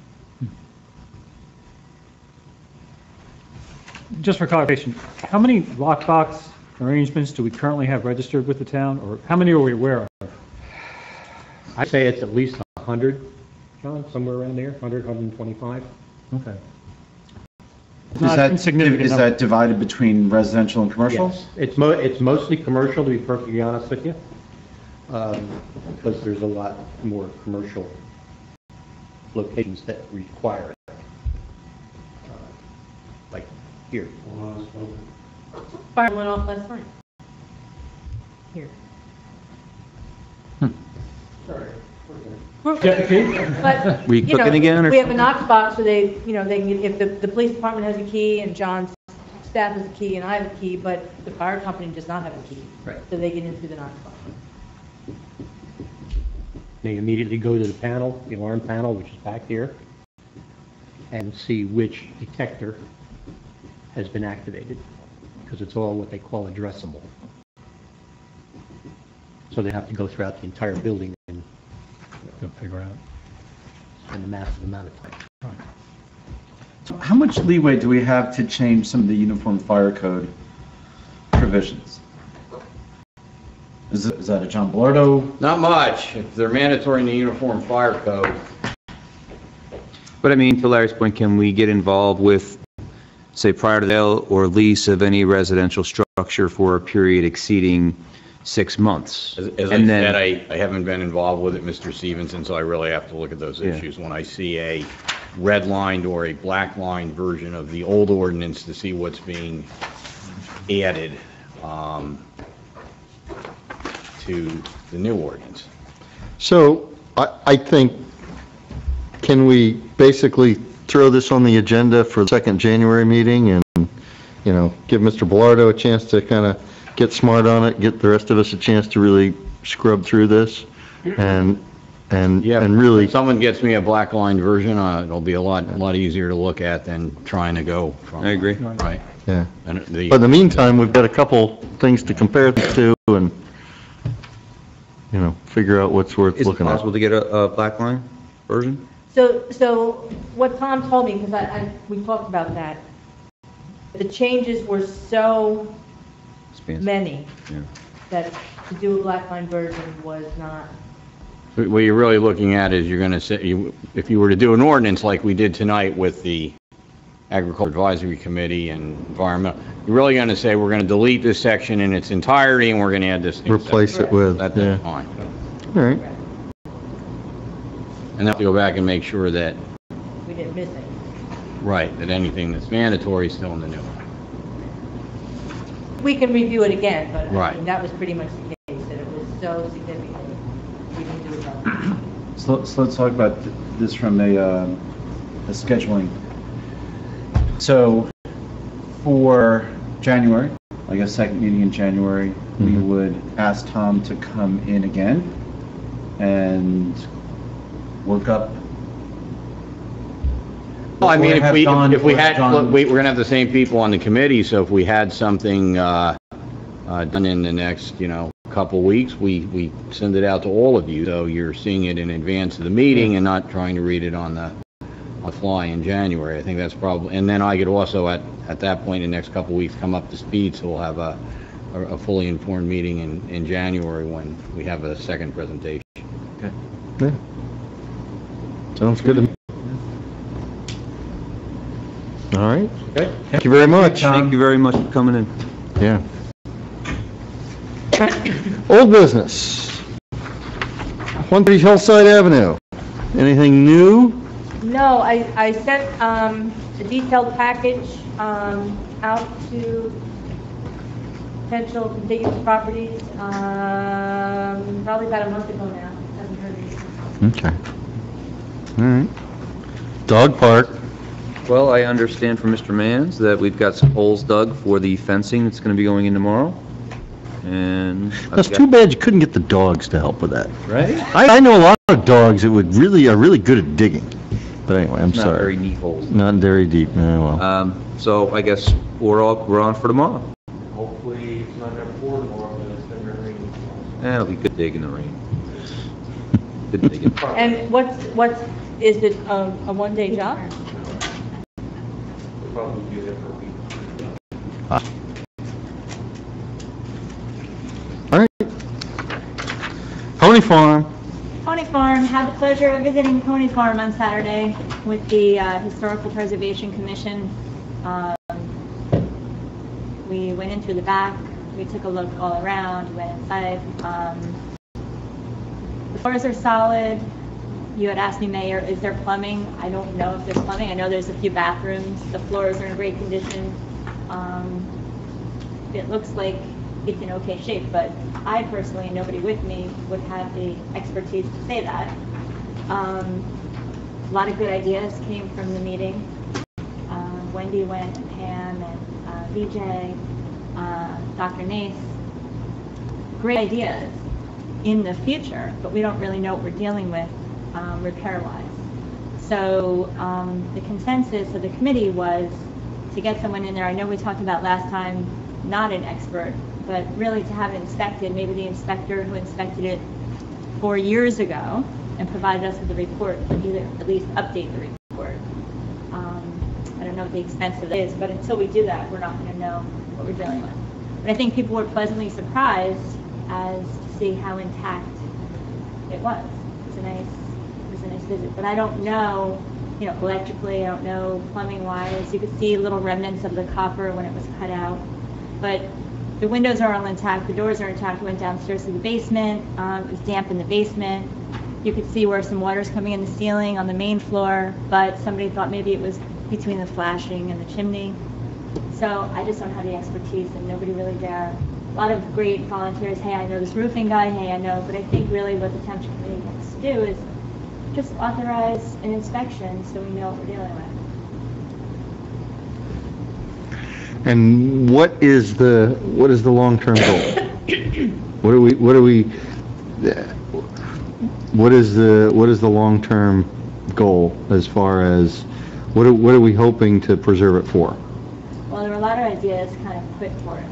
Just for clarification, how many lockbox arrangements do we currently have registered with the town, or how many are we aware of? I'd say it's at least 100, John, somewhere around there, 100, 125. Okay. Not insignificant Is number. that divided between residential and commercial? Yes, it's mostly commercial, to be perfectly honest with you, because there's a lot more commercial locations that require it. Like here. Fire went off last night. Here. Yeah, Pete? But, Were you you know, cooking again, or we have a Knox box so they can, if the police department has a key and John's staff has a key and I have a key, but the fire company does not have a key. Right. So they get in through the Knox box. They immediately go to the panel, the alarm panel, which is back here, and see which detector has been activated, because it's all what they call addressable. So they have to go throughout the entire building and Go figure out. spend a massive amount of time. So how much leeway do we have to change some of the Uniform Fire Code provisions? Is that a John Blardo? Not much. If they're mandatory in the Uniform Fire Code, But I mean, to Larry's point, can we get involved with, say, prior to sale or lease of any residential structure for a period exceeding 6 months? as I And then- said, I haven't been involved with it, Mr. Stevenson, so I really have to look at those issues when I see a red-lined or a black-lined version of the old ordinance to see what's being added to the new ordinance. So I think, can we basically throw this on the agenda for the second January meeting and, you know, give Mr. Bellardo a chance to kind of get smart on it, get the rest of us a chance to really scrub through this and really, If someone gets me a black-lined version, it'll be a lot easier to look at than trying to go from. I agree. Right. yeah. And But in the meantime, we've got a couple things to compare this to and, you know, figure out what's worth Is it looking at. possible to get a black line version? So what Tom told me, because we talked about that, the changes were so Expansive. many Yeah. that to do a black line version was not. What you're really looking at is you're going to say, if you were to do an ordinance like we did tonight with the Agriculture Advisory Committee and Environmental, you're really going to say, we're going to delete this section in its entirety and we're going to add this. Replace it with, That's yeah. fine. All right. And then have to go back and make sure that, We didn't miss it. right, that anything that's mandatory is still in the new one. We can review it again, but I Right. mean, that was pretty much the case, that it was so significant. We didn't do it well. So let's talk about this from a scheduling. So for January, I guess second meeting in January, we would ask Tom to come in again and work up. Well, I mean, Or have John- if we or had, John- look, we're going to have the same people on the committee, so if we had something done in the next, couple weeks, we send it out to all of you, so you're seeing it in advance of the meeting and not trying to read it on the fly in January. I think that's probably, and then I could also, at that point in the next couple weeks, come up to speed, so we'll have a fully informed meeting in January when we have a second presentation. Okay. Yeah. Sounds good to me. All right. Okay. Thank you very much. Thank you very much for coming in. Yeah. Old business. 130 Hillside Avenue. Anything new? No, I sent a detailed package out to potential contiguous properties, probably about a month ago now. Haven't heard anything. Okay. All right. Dog park. Well, I understand from Mr. Mans that we've got some holes dug for the fencing that's going to be going in tomorrow. And That's too bad you couldn't get the dogs to help with that. Right? I know a lot of dogs that would are really good at digging. But anyway, I'm Not sorry. very neat holes. Not very deep. Yeah, well. So I guess we're on for tomorrow. Hopefully, it's not going to pour tomorrow, but it's going to rain. It'll be good dig in the rain. Good digging. And is it a one-day job? We'll probably be there for a week. All right. Pony Farm. Pony Farm, had the pleasure of visiting Pony Farm on Saturday with the Historical Preservation Commission. We went in through the back. We took a look all around. We went inside. The floors are solid. You had asked me, Mayor, is there plumbing? I don't know if there's plumbing. I know there's a few bathrooms. The floors are in great condition. It looks like it's in okay shape, but I personally, and nobody with me, would have the expertise to say that. A lot of good ideas came from the meeting. Wendy went, and Pam, and VJ, Dr. Nace. Great ideas in the future, but we don't really know what we're dealing with repair-wise. So the consensus of the committee was to get someone in there. I know we talked about last time, not an expert, but really to have it inspected, maybe the inspector who inspected it 4 years ago and provided us with a report, or either at least update the report. I don't know what the expense of it is, but until we do that, we're not going to know what we're dealing with. But I think people were pleasantly surprised as to see how intact it was. It was a nice visit. But I don't know, electrically, I don't know plumbing-wise. You could see little remnants of the copper when it was cut out. But the windows are all intact, the doors are intact. We went downstairs to the basement. It was damp in the basement. You could see where some water's coming in the ceiling on the main floor, but somebody thought maybe it was between the flashing and the chimney. So I just don't have the expertise, and nobody really there. A lot of great volunteers. Hey, I know this roofing guy. Hey, I know. But I think really what the Township Committee wants to do is just authorize an inspection so we know what we're dealing with. And what is the long-term goal? What is the long-term goal as far as what are we hoping to preserve it for? Well, there were a lot of ideas kind of put forth.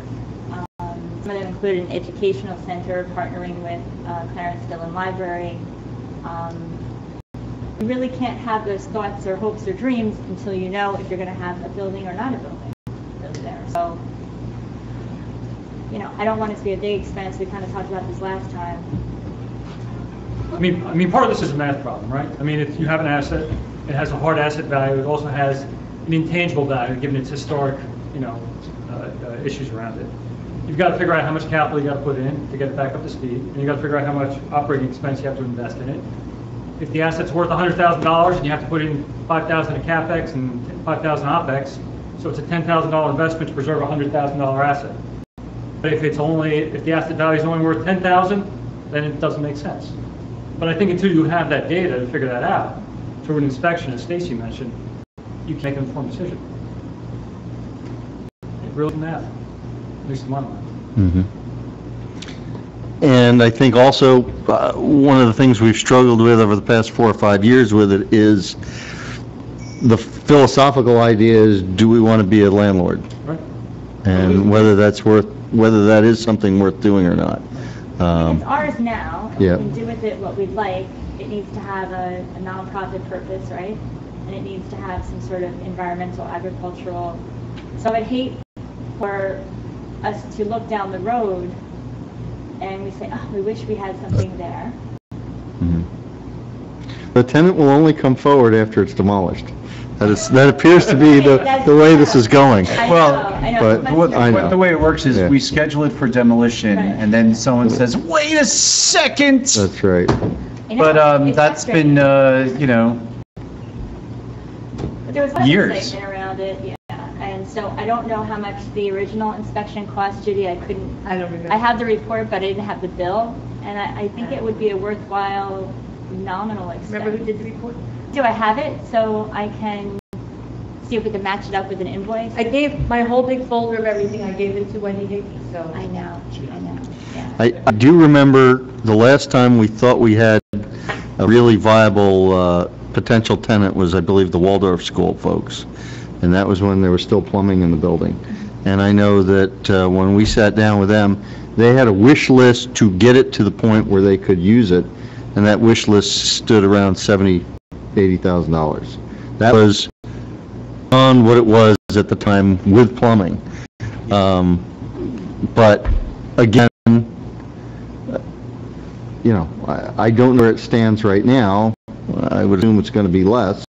Some of them included an educational center partnering with Clarence Dillon Library. You really can't have those thoughts or hopes or dreams until you know if you're going to have a building or not a building there. So, I don't want it to be a big expense. We kind of talked about this last time. I mean, part of this is a math problem, right? I mean, if you have an asset, it has a hard asset value. It also has an intangible value, given its historic, issues around it. You've got to figure out how much capital you got to put in to get it back up to speed, and you got to figure out how much operating expense you have to invest in it. If the asset's worth $100,000 and you have to put in $5,000 in capex and $5,000 opex, so it's a $10,000 investment to preserve a $100,000 asset. But if the asset value is only worth $10,000, then it doesn't make sense. But I think until you have that data to figure that out, through an inspection, as Stacy mentioned, you can make an informed decision. It really math, at least in my mind. Mm-hmm. And I think also one of the things we've struggled with over the past 4 or 5 years with it is the philosophical idea is, do we want to be a landlord? Right. And whether that is something worth doing or not. It's ours now, and yeah. we can do with it what we'd like. It needs to have a nonprofit purpose, right? And it needs to have some sort of environmental, agricultural. So I'd hate for us to look down the road and we say, oh, we wish we had something there. Mm-hmm. The tenant will only come forward after it's demolished. That appears to be the way this is going. I know. But the way it works is Yeah. we schedule it for demolition, Right. and then someone says, "Wait a second!" That's right. I know, But it's that's frustrating. been, But there was lots years. of excitement around it, yeah. And so I don't know how much the original inspection cost, Judy. I don't remember. I have the report, but I didn't have the bill. And I think it would be a worthwhile nominal expense. Remember who did the report? Do I have it so I can see if we can match it up with an invoice? I gave my whole big folder of everything, I gave it to Wendy Hickey, so. I know, yeah. I do remember the last time we thought we had a really viable potential tenant was, I believe, the Waldorf School folks. And that was when there was still plumbing in the building. And I know that when we sat down with them, they had a wish list to get it to the point where they could use it. And that wish list stood around $70,000, $80,000. That was on what it was at the time with plumbing. But again, I don't know where it stands right now. I would assume it's going to be less.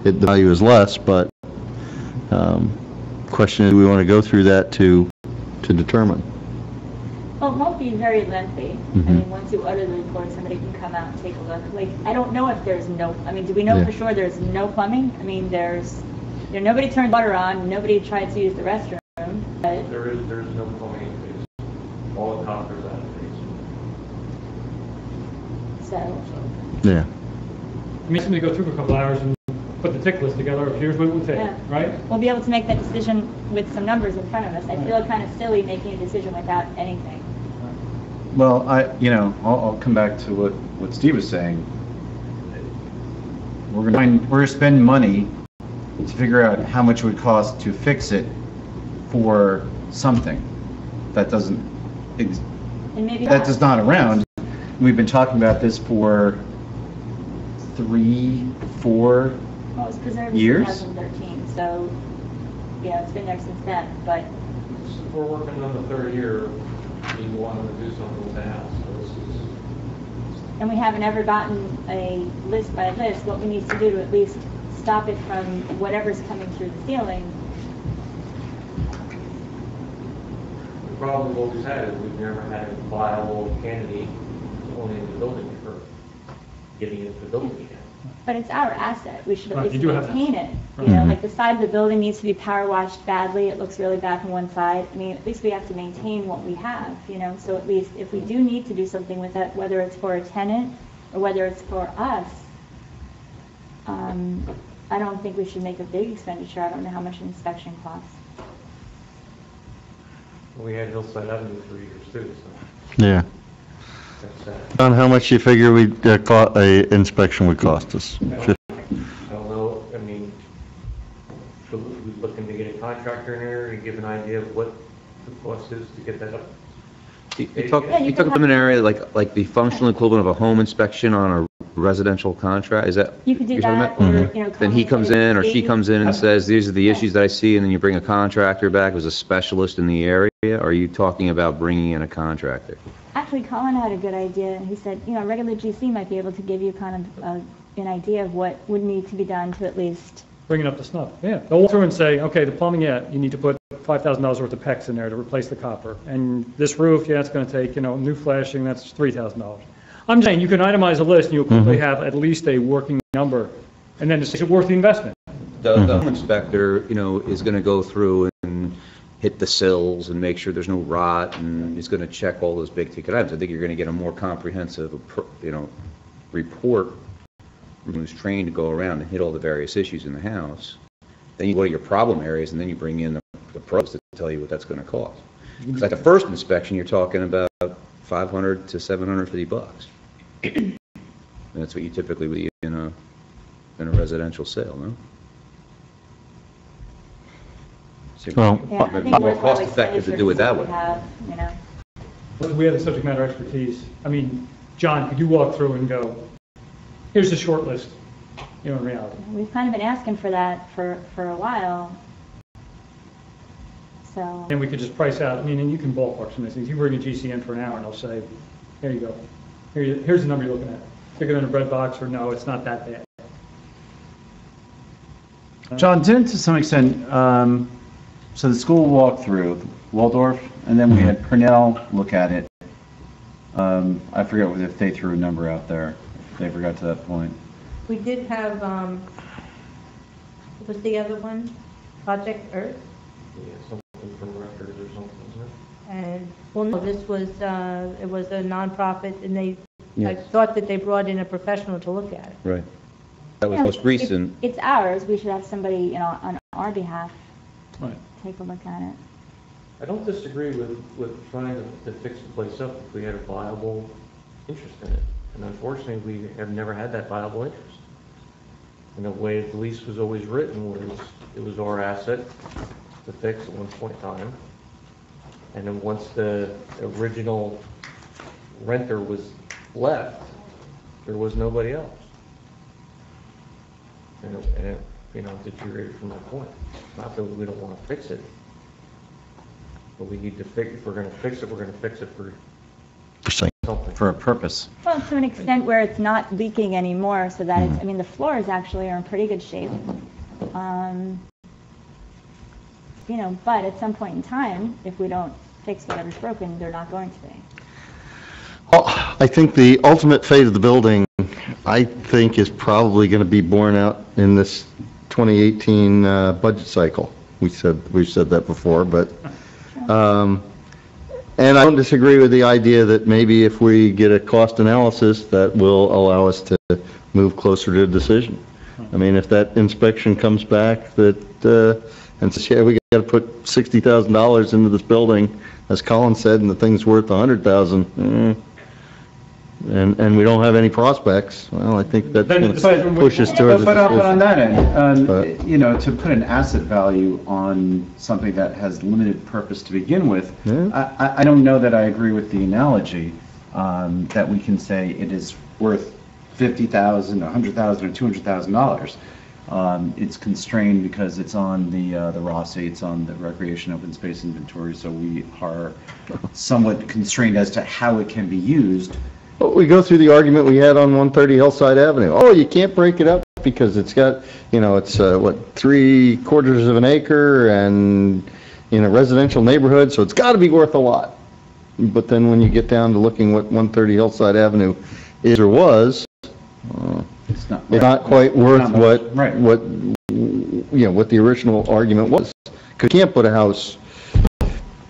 The value is less, but question is, do we want to go through that to determine? Well, it won't be very lengthy. I mean, once you utter the report, somebody can come out and take a look. Like, I don't know if there's no, I mean, do we know Yeah. for sure there's no plumbing? I mean, nobody turned water on, nobody tried to use the restroom, but There is no plumbing in phase. All the coppers out of phase. so, Yeah. I mean, somebody go through for a couple hours and put the tick list together, here's what it would take, Yeah. right? we'll be able to make that decision with some numbers in front of us. I feel kind of silly making a decision without anything. Well, I'll come back to what Steve was saying. We're gonna spend money to figure out how much it would cost to fix it for something that doesn't, And maybe that is not around. We've been talking about this for 3, 4, Well, it was preserved in years? 2013, so, yeah, it's been there since then, but We're working on the third year. We want to do something with the house. So this is, and we haven't ever gotten a list by list, what we need to do to at least stop it from whatever's coming through the ceiling. the problem we've always had is we've never had a viable candidate owning the building for getting into the building again. But it's our asset, we should at Right, least you do have maintain it. You know, like the side of the building needs to be power washed badly, it looks really bad from one side. I mean, at least we have to maintain what we have, you know, so at least if we do need to do something with it, whether it's for a tenant or whether it's for us, I don't think we should make a big expenditure. I don't know how much an inspection costs. We had Hillside Avenue for years too, so Yeah. that's sad. John, how much you figure a inspection would cost us? I don't know, I mean, we're looking to get a contractor in there and give an idea of what the cost is to get that up. You talk about an area like the functional equivalent of a home inspection on a residential contract, is that? You could do you're talking that, about? or, you know. Then he comes in, or she comes in and says, these are the issues that I see, and then you bring a contractor back who's a specialist in the area? Or are you talking about bringing in a contractor? Actually, Colin had a good idea, and he said, you know, regular GC might be able to give you kind of an idea of what would need to be done to at least, Bring it up to snuff, yeah. They'll walk through and say, okay, the plumbing, yeah, you need to put $5,000 worth of PEX in there to replace the copper. And this roof, yeah, it's going to take, you know, new flashing, that's $3,000. I'm saying you can itemize a list, and you'll quickly have at least a working number, and then is it worth the investment? The home inspector, you know, is going to go through and hit the sills and make sure there's no rot, and he's going to check all those big ticket items. I think you're going to get a more comprehensive, you know, report from who's trained to go around and hit all the various issues in the house. Then you go to your problem areas, and then you bring in the pros to tell you what that's going to cost. Because at the first inspection, you're talking about $500 to $750. And that's what you typically would in a residential sale, no? Well, yeah, I think more we're cost effective to do it that way. You know. We have the subject matter expertise. I mean, John, could you walk through and go, here's the short list, you know, in reality? We've kind of been asking for that for a while. So, And we could just price out, I mean, and you can ballpark some of these things. You bring a GC in for an hour, and they'll say, here you go. Here's the number you're looking at. Bigger than a bread box, or no, it's not that bad. John, didn't to some extent, so the school walked through Waldorf, and then we had Purnell look at it. I forget if they threw a number out there, if they ever got to that point. We did have, what was the other one? Project Earth? Yeah, something from records or something, isn't it? And, well, no, this was, it was a nonprofit, and they, I Yes. thought that they brought in a professional to look at it. Right. That was yeah, most recent. It's ours. We should have somebody, you know, on our behalf Right. take a look at it. I don't disagree with trying to fix the place up if we had a viable interest in it. And unfortunately, we have never had that viable interest. And the way the lease was always written was, it was our asset to fix at one point in time. And then once the original renter was left, there was nobody else. And it, you know, deteriorated from that point. Not that we don't want to fix it, but we need to fix, if we're going to fix it, we're going to fix it for something. For a purpose. Well, to an extent where it's not leaking anymore, so that it's, I mean, the floors actually are in pretty good shape. but at some point in time, if we don't fix whatever's broken, they're not going to be. Well, I think the ultimate fate of the building, I think, is probably going to be borne out in this 2018 budget cycle. We've said that before, but, and I don't disagree with the idea that maybe if we get a cost analysis, that will allow us to move closer to a decision. I mean, if that inspection comes back and says, yeah, we got to put $60,000 into this building, as Colin said, and the thing's worth $100,000, and we don't have any prospects, well, I think that's going to push us towards a But on decision. that end, to put an asset value on something that has limited purpose to begin with, Yeah. I don't know that I agree with the analogy that we can say it is worth $50,000, $100,000, or $200,000. It's constrained because it's on the ROSI, it's on the Recreation Open Space Inventory, so we are somewhat constrained as to how it can be used. Well, we go through the argument we had on 130 Hillside Avenue. Oh, you can't break it up because it's got, it's, 3/4 of an acre and in a residential neighborhood, so it's got to be worth a lot. But then when you get down to looking what 130 Hillside Avenue is or was, It's not, it's not quite worth not much. Right. what the original argument was. Because you can't put a house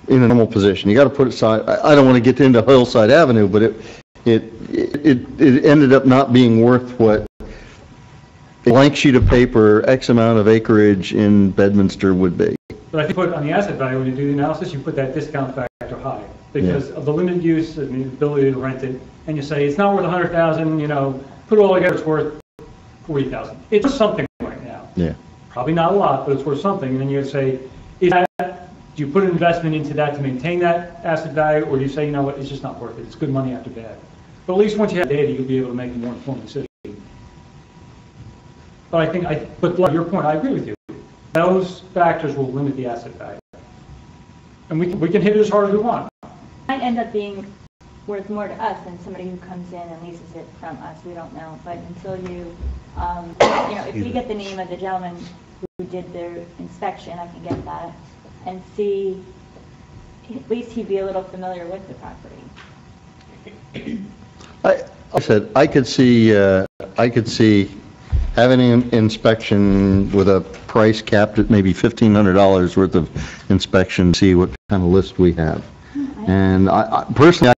in a normal position. You got to put it side. I don't want to get into Hillside Avenue, but it ended up not being worth what a blank sheet of paper, X amount of acreage in Bedminster would be. But I think on the asset value, when you do the analysis, you put that discount factor high because of the limited use and the ability to rent it. And you say, it's not worth $100,000, put it all together, it's worth $40,000. It's worth something right now. Yeah. Probably not a lot, but it's worth something. And then you say, do you put an investment into that to maintain that asset value, or do you say, you know what, it's just not worth it. It's good money after bad. But at least once you have data, you'll be able to make a more informed decision. But but like your point, I agree with you. Those factors will limit the asset value. And we can hit it as hard as we want. It might end up being worth more to us than somebody who comes in and leases it from us. We don't know. But until you, if we get the name of the gentleman who did their inspection, I can get that and see, at least he'd be a little familiar with the property. I said, I could see having an inspection with a price capped at maybe $1,500 worth of inspection, see what kind of list we have. And I personally,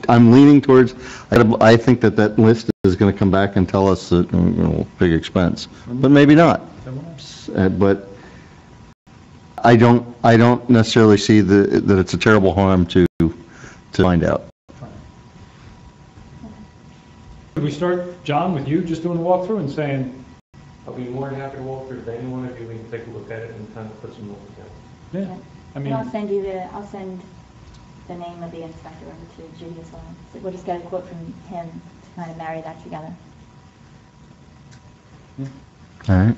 I'm leaning towards, I think that list is going to come back and tell us that, big expense, but maybe not. But I don't necessarily see that it's a terrible harm to find out. Could we start, John, with you just doing a walkthrough and saying, I'll be more than happy to walk through with any one of you. We can take a look at it and kind of put some numbers together. yeah, And I'll send the name of the inspector over to Judy as well. So we'll just get a quote from him to kind of marry that together. All right.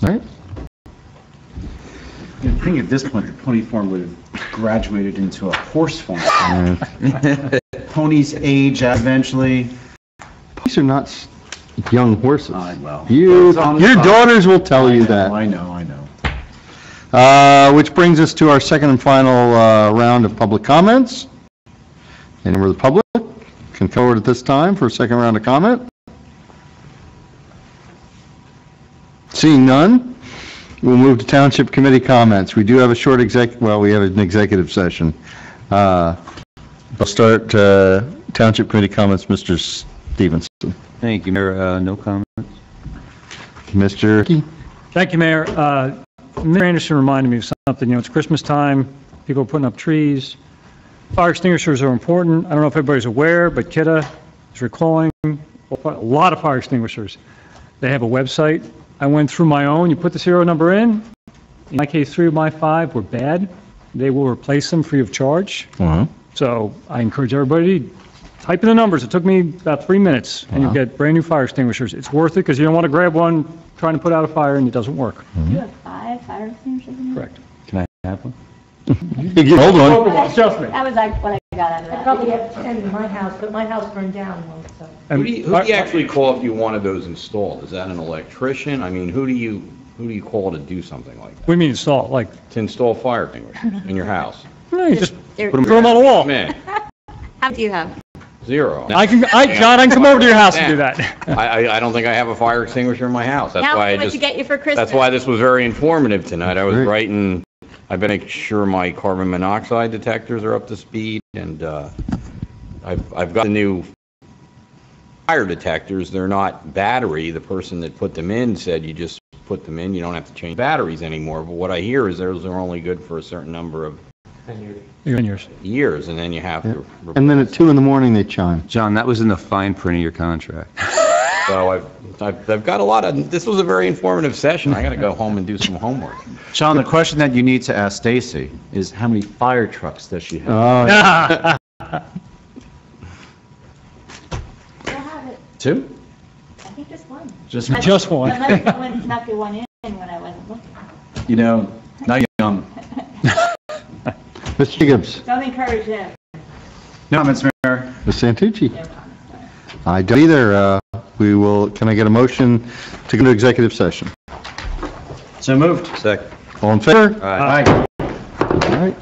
All right. I think at this point, the pony farm would have graduated into a horse farm. Ponies age eventually. These are not young horses. Well, Your it's on the side. daughters will tell you that. I know. Which brings us to our second and final round of public comments. Any member of the public can come forward at this time for a second round of comment. Seeing none, we'll move to Township Committee comments. We do have a short we have an executive session. We'll start Township Committee comments, Mr. Stevenson. Thank you, Mayor. No comments? Mr. Hickey? thank you, Mayor. Mr. Anderson reminded me of something. It's Christmas time. People are putting up trees. Fire extinguishers are important. I don't know if everybody's aware, but KIDA is recalling a lot of fire extinguishers. They have a website. I went through my own. You put the serial number in. In my case, 3 of my 5 were bad. They will replace them free of charge. So I encourage everybody to type in the numbers. It took me about 3 minutes, and you'll get brand new fire extinguishers. It's worth it because you don't want to grab one trying to put out a fire and it doesn't work. You have 5 fire extinguishers in there? Correct. Can I have one? Hold on. Just me. That was like what I got out of I that. probably have 10 in my house, but my house burned down once, so. Who do you actually call if you wanted those installed? Is that an electrician? I mean, who do you who do you call to do something like that? What do you mean install, like, To install fire extinguishers in your house? you just There- throw them on the wall? Man, How do you have? zero. John, I can come over to your house and do that. I don't think I have a fire extinguisher in my house. That's Now, why I what to just, get you for Christmas? that's why this was very informative tonight. I was Great. writing, I've been making sure my carbon monoxide detectors are up to speed, and I've got the new fire detectors. They're not battery. The person that put them in said you just put them in, you don't have to change batteries anymore. But what I hear is those are only good for a certain number of 10 years. You're in yours. years, and then you have to. And then at 2 in the morning, they chime. John, that was in the fine print of your contract. So I've got a lot of, this was a very informative session. I got to go home and do some homework. Sean, the question that you need to ask Stacy is how many fire trucks does she have? Oh, You'll have it. 2? I think just one. Just, Just one. Unless someone snuck the one in when I wasn't looking. you know, not young. Mr. Jacobs, Don't encourage them. No comments, Mayor. Ms. Santucci. I don't either. We will, can I get a motion to go into executive session? So moved. Second. All in favor? Aye. All right.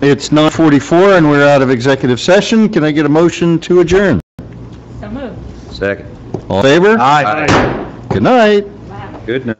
It's 9:44 and we're out of executive session. Can I get a motion to adjourn? So moved. Second. All in favor? Aye. Good night. Wow. Good night.